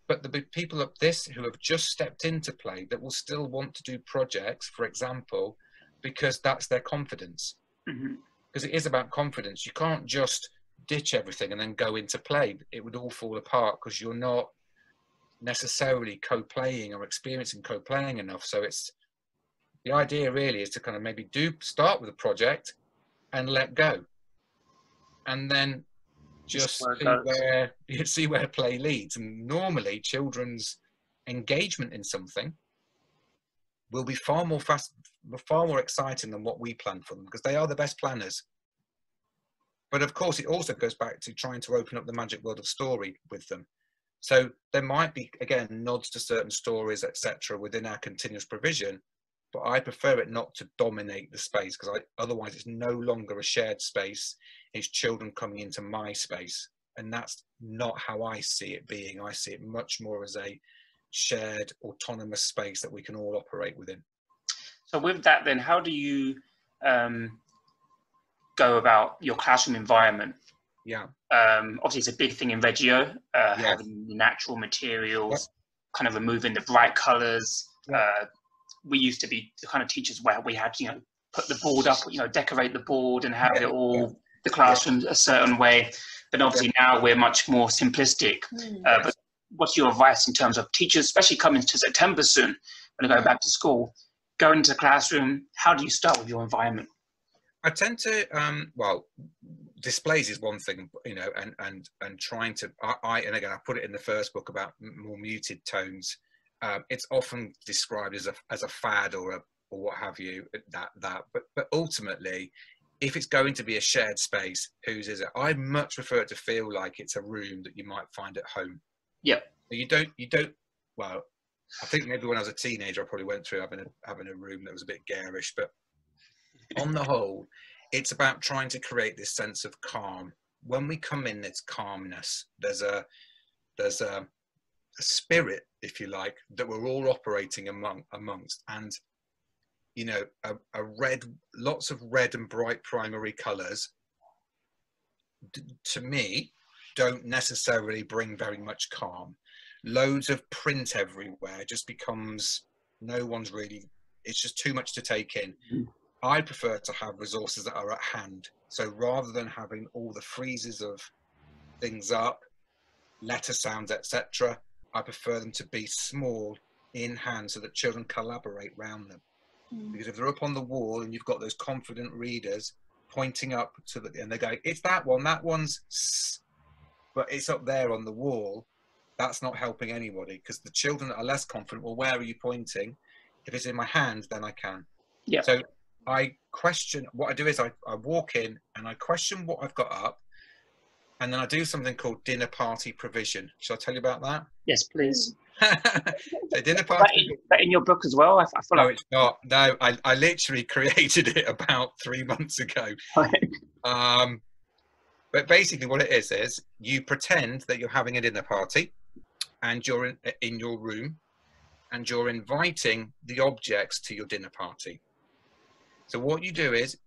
But there'll be people up this who have just stepped into play that will still want to do projects, for example, because that's their confidence. Because it is about confidence. You can't just ditch everything and then go into play. It would all fall apart because you're not necessarily co-playing or experiencing co-playing enough. So it's the idea really is to kind of maybe start with a project and let go, and then just see where play leads. And normally children's engagement in something will be far more exciting than what we plan for them, because they are the best planners. But of course, it also goes back to trying to open up the magic world of story with them. So there might be, again, nods to certain stories, etc., within our continuous provision, but I prefer it not to dominate the space, because otherwise it's no longer a shared space. It's children coming into my space, and that's not how I see it being. I see it much more as a shared, autonomous space that we can all operate within. So with that, then, how do you go about your classroom environment? Yeah. Obviously, it's a big thing in Reggio, having natural materials, kind of removing the bright colours. We used to be the kind of teachers where we had, put the board up, decorate the board and have it all, the classroom a certain way. But obviously now we're much more simplistic. But what's your advice in terms of teachers, especially coming to September soon, when they go back to school, going into the classroom, how do you start with your environment? I tend to, displays is one thing, and trying to, and again, I put it in the first book about more muted tones. It's often described as a fad or what have you, but ultimately, if it's going to be a shared space, whose is it? I much prefer it to feel like it's a room that you might find at home. Yeah. You don't, well, I think maybe when I was a teenager, I probably went through having a room that was a bit garish, but on the whole, it's about trying to create this sense of calm. When we come in, it's calmness. There's a spirit, if you like, that we're all operating amongst, and lots of red and bright primary colours to me don't necessarily bring very much calm. Loads of print everywhere just becomes, it's just too much to take in. I prefer to have resources that are at hand. So rather than having all the freezes of things up, letter sounds, etc., I prefer them to be small in hand so that children collaborate around them. Because if they're up on the wall and you've got those confident readers pointing up to and they go, it's that one's, but it's up there on the wall, that's not helping anybody, because the children that are less confident, well, where are you pointing? If it's in my hand, then I can. Yeah. So I question, what I do is I walk in and I question what I've got up, and then I do something called dinner party provision. Shall I tell you about that? Yes, please. So dinner party. Is that in your book as well? I feel no, it's not. No, I literally created it about 3 months ago. But basically what it is you pretend that you're having a dinner party and you're in your room and you're inviting the objects to your dinner party. So what you do is,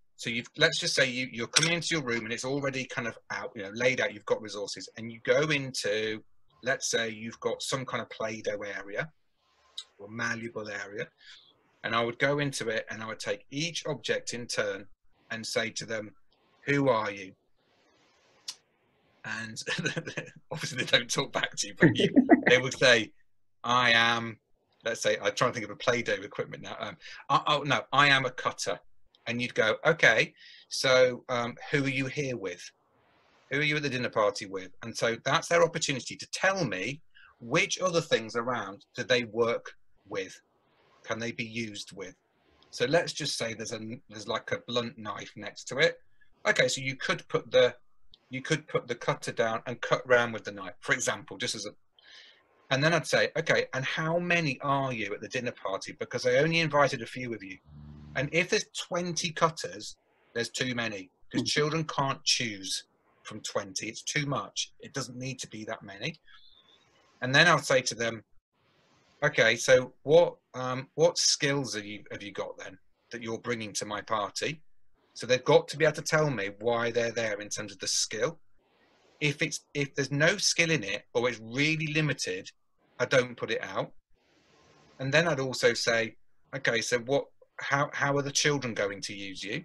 let's just say you're coming into your room and it's already kind of out, laid out, you've got resources, and you go into, let's say you've got some kind of Play-Doh area or malleable area, and I would go into it and I would take each object in turn and say to them, who are you? And obviously they don't talk back to you, but they would say, I am, let's say, I'm trying to think of a Play-Doh equipment now. No, I am a cutter. And you'd go, okay, so who are you here with? Who are you at the dinner party with? And so that's their opportunity to tell me which other things around do they work with? Can they be used with? So let's just say there's like a blunt knife next to it. Okay, so you could put the cutter down and cut round with the knife, for example, and then I'd say, okay, and how many are you at the dinner party? Because I only invited a few of you. And if there's 20 cutters, there's too many, because children can't choose from 20. It's too much. It doesn't need to be that many. And then I'll say to them, okay, so what skills have you got then that you're bringing to my party? So they've got to be able to tell me why they're there in terms of the skill. If there's no skill in it or it's really limited, I don't put it out. And then I'd also say, okay, so how are the children going to use you?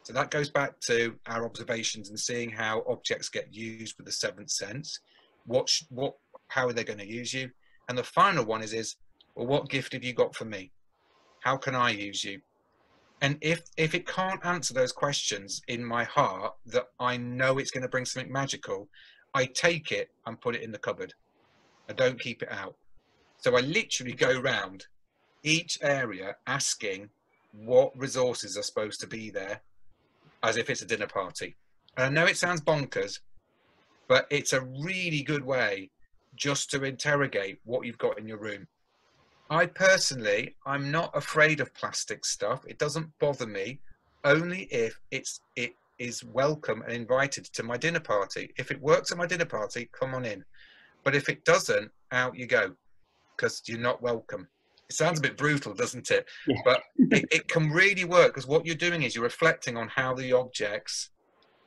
So that goes back to our observations and seeing how objects get used with the seventh sense. How are they going to use you? And the final one is, well, what gift have you got for me? How can I use you? And if it can't answer those questions in my heart that I know it's going to bring something magical, I take it and put it in the cupboard. I don't keep it out. So I literally go round each area asking what resources are supposed to be there, as if it's a dinner party. And I know it sounds bonkers, but it's a really good way just to interrogate what you've got in your room. I'm not afraid of plastic stuff. It doesn't bother me, only if it is welcome and invited to my dinner party. If it works at my dinner party, come on in. But if it doesn't, out you go, because you're not welcome. It sounds a bit brutal, doesn't it? Yeah. But it can really work, because what you're doing is you're reflecting on how the objects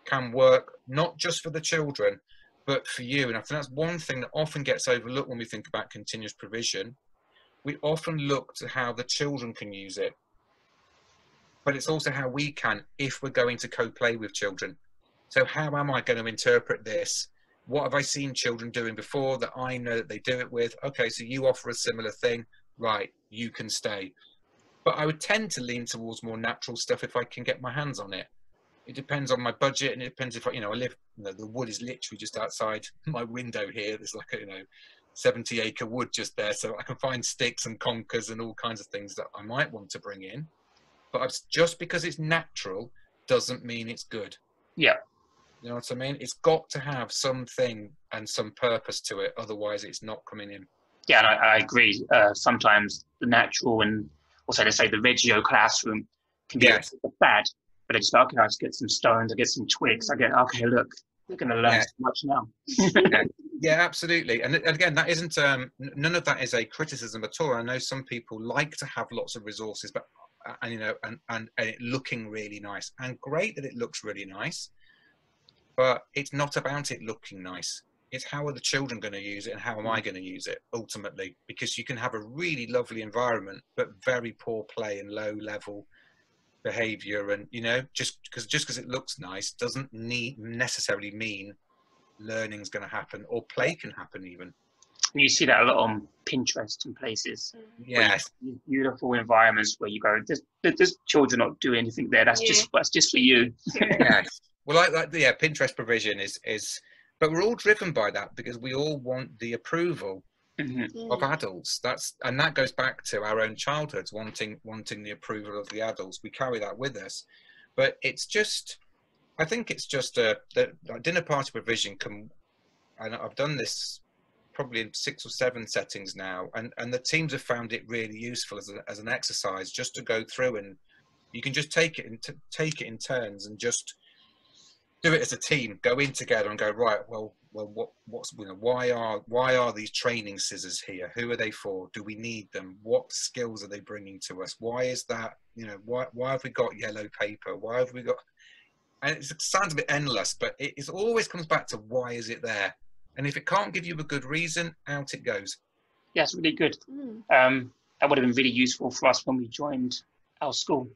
can work, not just for the children, but for you. And I think that's one thing that often gets overlooked when we think about continuous provision. We often look to how the children can use it, but it's also how we can if we're going to co-play with children. So how am I going to interpret this? What have I seen children doing before that I know that they do it with? Okay, so you offer a similar thing, right, you can stay. But I would tend to lean towards more natural stuff if I can get my hands on it. It depends on my budget, and it depends if I live, the wood is literally just outside my window here. There's like a, 70-acre wood just there, so I can find sticks and conkers and all kinds of things that I might want to bring in. But just because it's natural doesn't mean it's good. Yeah. You know what I mean? It's got to have something and some purpose to it, otherwise it's not coming in. Yeah, and I agree. Sometimes the natural and also, let's say, the Reggio classroom can be bad, but it's like, okay, I just get some stones, I get some twigs, okay, look, we're going to learn so much now. Yeah, absolutely. And again, that isn't none of that is a criticism at all. I know some people like to have lots of resources, but and it looking really nice, and great that it looks really nice, but it's not about it looking nice. It's how are the children going to use it, and how am I going to use it ultimately? Because you can have a really lovely environment, but very poor play and low level behavior, and just because it looks nice doesn't necessarily mean learning's going to happen, or play can happen even. And you see that a lot on Pinterest and places. Yes. Beautiful environments where you go, there's children not doing anything there. That's just for you. Yes. Well, Pinterest provision is, but we're all driven by that because we all want the approval of adults. That goes back to our own childhoods, wanting the approval of the adults. We carry that with us, but I think it's just that dinner party provision can, and I've done this probably in 6 or 7 settings now, and the teams have found it really useful as an exercise, just to go through, and you can just take it in turns and just do it as a team. Go in together and go, right, what's why are these training scissors here? Who are they for? Do we need them? What skills are they bringing to us? Why is that? Why have we got yellow paper? Why have we got? And it sounds a bit endless, but it always comes back to why is it there? And if it can't give you a good reason, out it goes. Yeah, it's really good. That would have been really useful for us when we joined our school.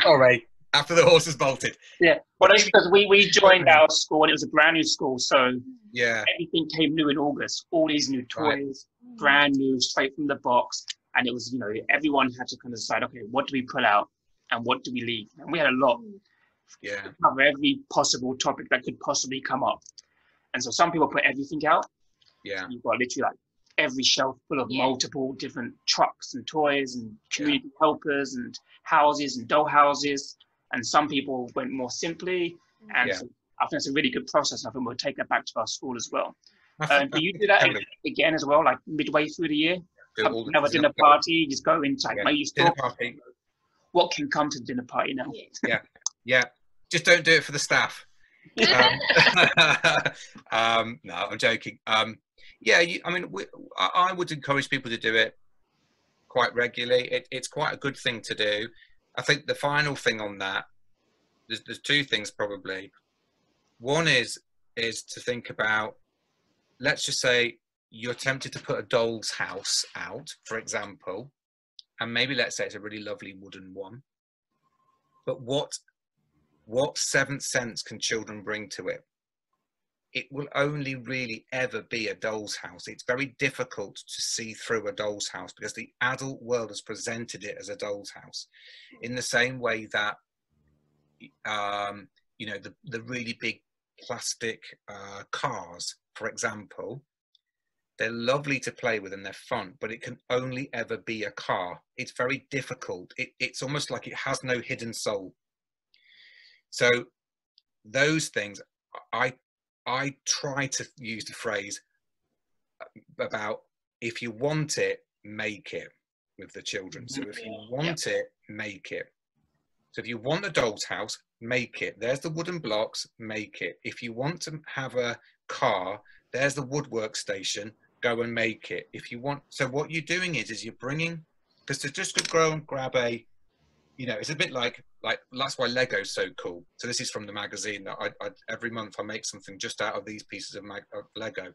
Sorry, after the horses bolted. Yeah, well, that's because we joined our school and it was a brand new school, so yeah, everything came new in August. All these new toys, brand new, straight from the box, and it was, everyone had to kind of decide, okay, what do we pull out and what do we leave? And we had a lot. Yeah. To cover every possible topic that could possibly come up, and so some people put everything out. Yeah. You've got literally like every shelf full of multiple different trucks and toys and community helpers and houses and doll houses. And some people went more simply. And so I think it's a really good process. I think we'll take that back to our school as well. Do you do that again as well, like midway through the year? Have a dinner party, just go into like maybe dinner party. What can come to the dinner party now? Yeah. Just don't do it for the staff. No, I'm joking. I would encourage people to do it quite regularly. It's quite a good thing to do. I think the final thing on that, there's two things probably. One is to think about, let's just say you're tempted to put a doll's house out, for example, and maybe let's say it's a really lovely wooden one. But what seventh sense can children bring to it? It will only really ever be a doll's house. It's very difficult to see through a doll's house because the adult world has presented it as a doll's house. In the same way that, the really big plastic cars, for example, they're lovely to play with and they're fun, but it can only ever be a car. It's very difficult. It's almost like it has no hidden soul. So those things, I try to use the phrase about if you want it, make it with the children. So if you want it, make it. So if you want a doll's house, make it. There's the wooden blocks, make it. If you want to have a car, there's the woodwork station, go and make it. If you want, so what you're doing is you're bringing, because to just go and grab a, it's a bit like that's why Lego's so cool. So this is from the magazine that I every month I make something just out of these pieces of Lego.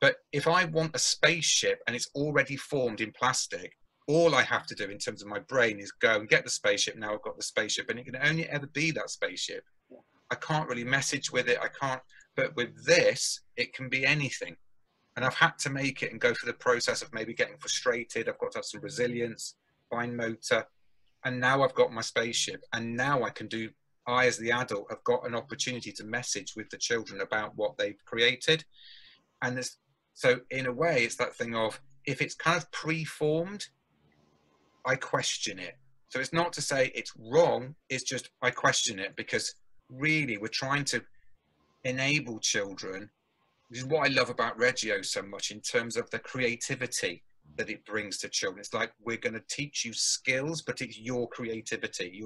But if I want a spaceship and it's already formed in plastic, all I have to do in terms of my brain is go and get the spaceship. Now I've got the spaceship, and it can only ever be that spaceship. I can't really message with it. I can't. But with this, it can be anything. And I've had to make it and go through the process of maybe getting frustrated. I've got to have some resilience, fine motor. And now I've got my spaceship, and now I as the adult have got an opportunity to message with the children about what they've created. And so in a way, it's that thing of, if it's kind of pre-formed, I question it. So it's not to say it's wrong, it's just I question it, because really we're trying to enable children, which is what I love about Reggio so much in terms of the creativity that it brings to children. It's like, we're going to teach you skills, but it's your creativity.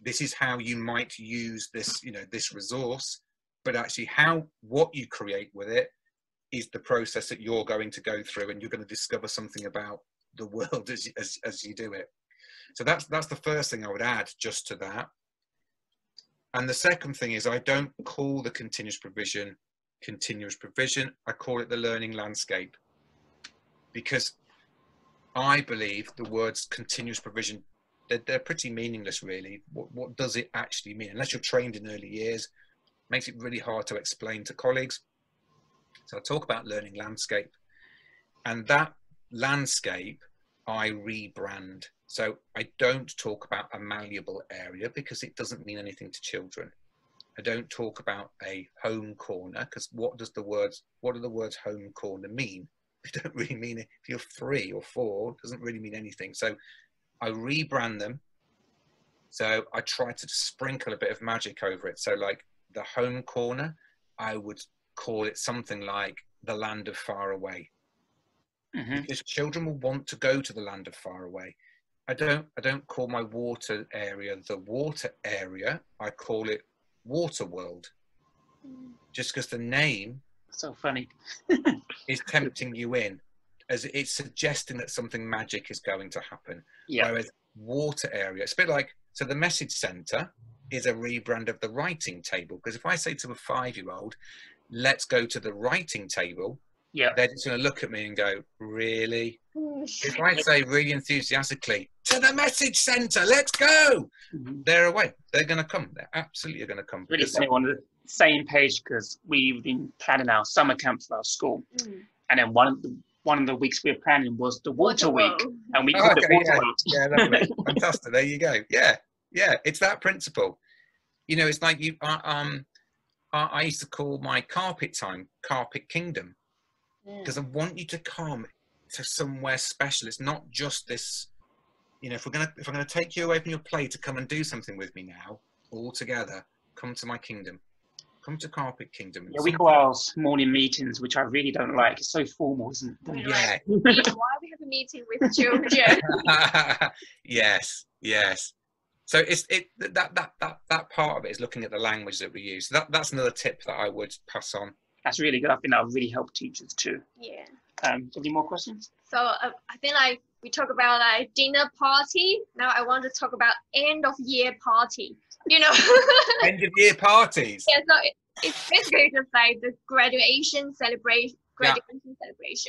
This is how you might use this, this resource, but actually what you create with it is the process that you're going to go through, and you're going to discover something about the world as you do it. So that's the first thing I would add just to that. And the second thing is, I don't call the continuous provision, I call it the learning landscape. Because I believe the words continuous provision, they're pretty meaningless, really. What does it actually mean? Unless you're trained in early years, it makes it really hard to explain to colleagues. So I talk about learning landscape. And that landscape, I rebrand. So I don't talk about a malleable area, because it doesn't mean anything to children. I don't talk about a home corner, because what do the words home corner mean? They don't really mean it. If you're 3 or 4, it doesn't really mean anything. So I rebrand them. So I try to sprinkle a bit of magic over it. So like the home corner, I would call it something like the land of far away. Because children will want to go to the land of far away. I don't call my water area the water area. I call it Water World, just because the name So funny. is tempting you in, as it's suggesting that something magic is going to happen. Yeah. Whereas water area, it's a bit like, so the message center is a rebrand of the writing table. Because if I say to a 5-year-old, let's go to the writing table, Yeah. they're just going to look at me and go, really? If I say really enthusiastically, to the message center, let's go, they're away. They're going to come. They're absolutely going to come. Really funny, on the same page, because we've been planning our summer camp for our school, and then one of the weeks we were planning was the water week, and we called it water week. Yeah, lovely. Fantastic. There you go. Yeah, it's that principle. You know, it's like you. I used to call my carpet time Carpet Kingdom, because I want you to come to somewhere special. It's not just this. You know, if I'm gonna take you away from your play to come and do something with me now, all together, come to my kingdom. Come to Carpet Kingdom. Yeah, we call ours morning meetings, which I really don't like. It's so formal, isn't it? Yeah. Why we have a meeting with children? Yes. So it's that part of it is looking at the language that we use. So that's another tip that I would pass on. That's really good. I think that would really help teachers too. Yeah. Any more questions? So I think like we talk about like dinner party. Now I want to talk about end of year party. You know. End of year parties. Yeah. So it's basically just like the graduation celebration.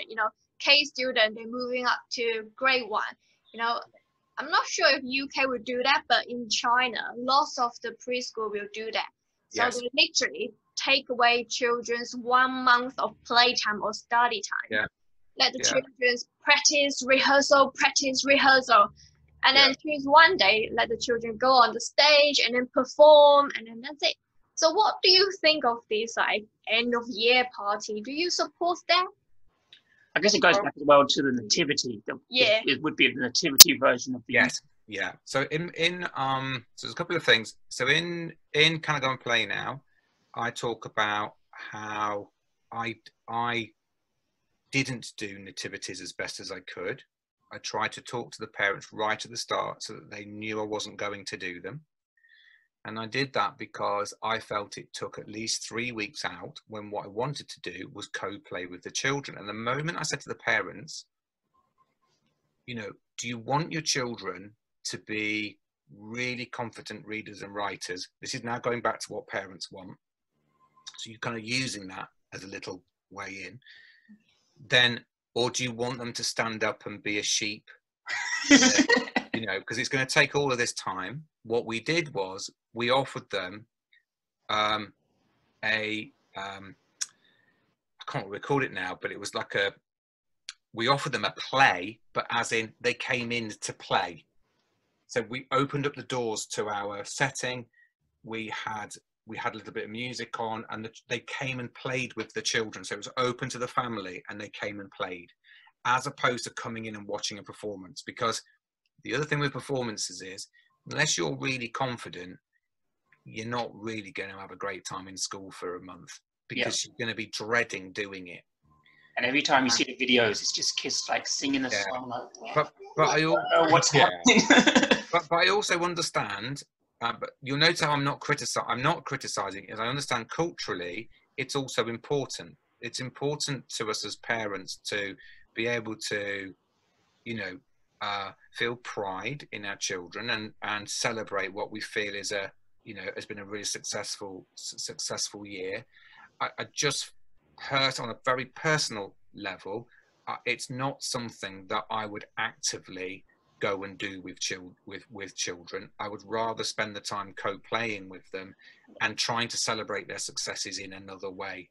You know, K student, they're moving up to grade 1. You know, I'm not sure if UK would do that, but in China, lots of the preschool will do that. So they literally take away children's 1 month of playtime or study time. Yeah. Let the children practice, rehearsal, and then choose one day, let the children go on the stage and then perform, and then that's it. So what do you think of this like end of year party? Do you support that? I guess it goes back as well to the nativity. It would be the nativity version of the Yeah. So so there's a couple of things. So in Can I Go and Play Now, I talk about how I didn't do nativities as best as I could. I tried to talk to the parents right at the start so that they knew I wasn't going to do them. And I did that because I felt it took at least 3 weeks out, when what I wanted to do was co-play with the children. And the moment I said to the parents, you know, do you want your children to be really confident readers and writers? This is now going back to what parents want. So you're kind of using that as a little way in. Then, or do you want them to stand up and be a sheep? You know, because it's going to take all of this time. What we did was we offered them I can't recall it now, but it was like we offered them a play, but as in they came in to play. So we opened up the doors to our setting. We had a little bit of music on, and they came and played with the children. So it was open to the family, and they came and played, as opposed to coming in and watching a performance. Because the other thing with performances is, unless you're really confident, you're not really going to have a great time in school for a month, because you're going to be dreading doing it. And every time you see the videos, it's just kids like singing a song. Like, but I also, what's happening? but I also understand. But you'll notice how I'm not criticizing, is I understand culturally it's also important. It's important to us as parents to be able to, you know, feel pride in our children and celebrate what we feel is has been a really successful year. I just hurt on a very personal level. It's not something that I would actively go and do with children. I would rather spend the time co-playing with them and trying to celebrate their successes in another way.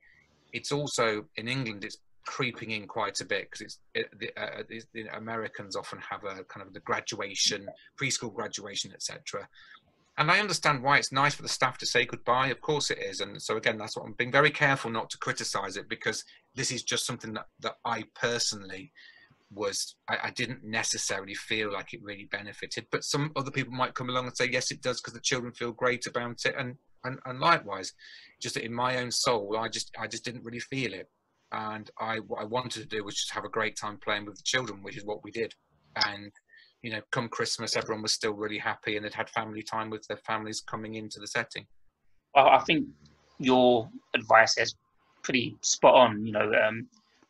It's also, in England, it's creeping in quite a bit, because the Americans often have a kind of the graduation, preschool graduation, etc. And I understand why it's nice for the staff to say goodbye. Of course it is. And so again, that's what I'm being very careful not to criticize it, because this is just something that I personally I didn't necessarily feel like it really benefited, but some other people might come along and say, yes, it does, because the children feel great about it. And likewise, just that in my own soul, I just didn't really feel it. And what I wanted to do was just have a great time playing with the children, which is what we did. And, you know, come Christmas, everyone was still really happy, and they'd had family time with their families coming into the setting. Well, I think your advice is pretty spot on. You know,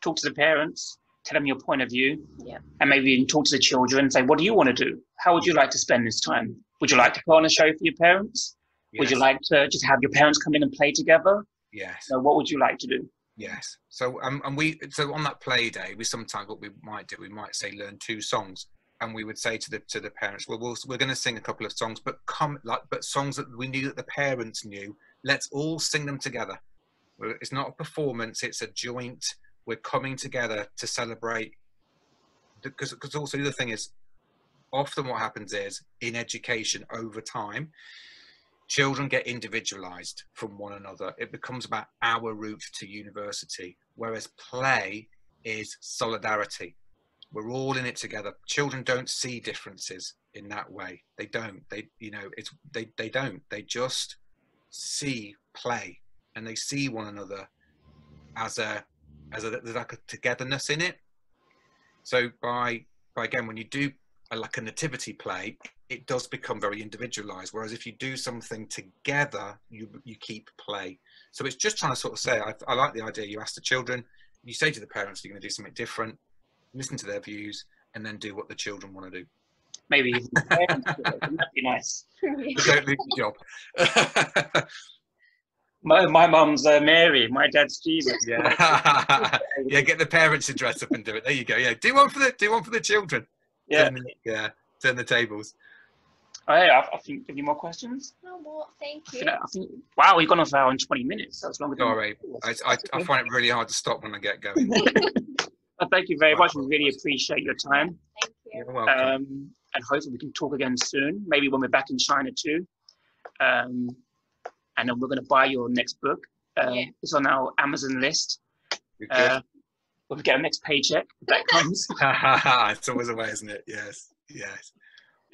talk to the parents, tell them your point of view, Yeah. and maybe even talk to the children and say, what do you want to do? How would you like to spend this time? Would you like to put on a show for your parents? Yes. Would you like to just have your parents come in and play together? Yes. So what would you like to do? Yes. So so on that play day, we sometimes, what we might say, learn 2 songs, and we would say to the parents, well, we're going to sing a couple of songs, but songs that we knew that the parents knew. Let's all sing them together. It's not a performance; it's a joint. We're coming together to celebrate. Because also the other thing is, often what happens is in education over time, children get individualized from one another. It becomes about our route to university, whereas play is solidarity. We're all in it together. Children don't see differences in that way. They don't. They don't. They just see play, and they see one another as there's like a togetherness in it. So by again, when you do like a nativity play, it does become very individualized. Whereas if you do something together, you keep play. So it's just trying to sort of say, I like the idea. You ask the children, you say to the parents, you're going to do something different, listen to their views, and then do what the children want to do. Maybe even the parents do it. Wouldn't that be nice? But don't lose your job. My mum's Mary, my dad's Jesus. Yeah. Yeah, get the parents to dress up and do it. There you go. Yeah, do one for the children. Yeah. Turn the tables. Oh, yeah, I think, any more questions? No more, thank you. I think, wow, we've gone off hour and 20 minutes. That's longer than Sorry, I find it really hard to stop when I get going. Well, thank you very much. We really appreciate your time. Thank you. You're welcome. And hopefully we can talk again soon, maybe when we're back in China too. And then we're going to buy your next book. It's on our Amazon list. When we get our next paycheck, if that comes. It's always a way, isn't it? Yes.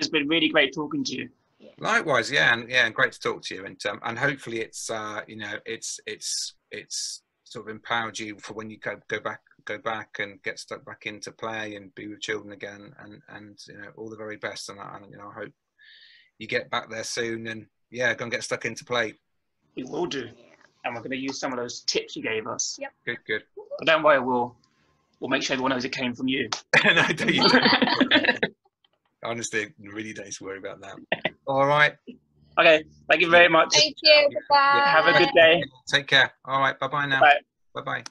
It's been really great talking to you. Likewise, and great to talk to you, and hopefully it's it's sort of empowered you for when you go back and get stuck back into play and be with children again, and all the very best, and I hope you get back there soon, and go and get stuck into play. We will do, and we're going to use some of those tips you gave us. Yep. Good. But don't worry, we'll make sure everyone knows it came from you. No, don't you? Honestly, really don't need to worry about that. All right. Okay. Thank you very much. Thank you. Bye. Have a good day. Take care. All right. Bye-bye now. Bye. Bye-bye.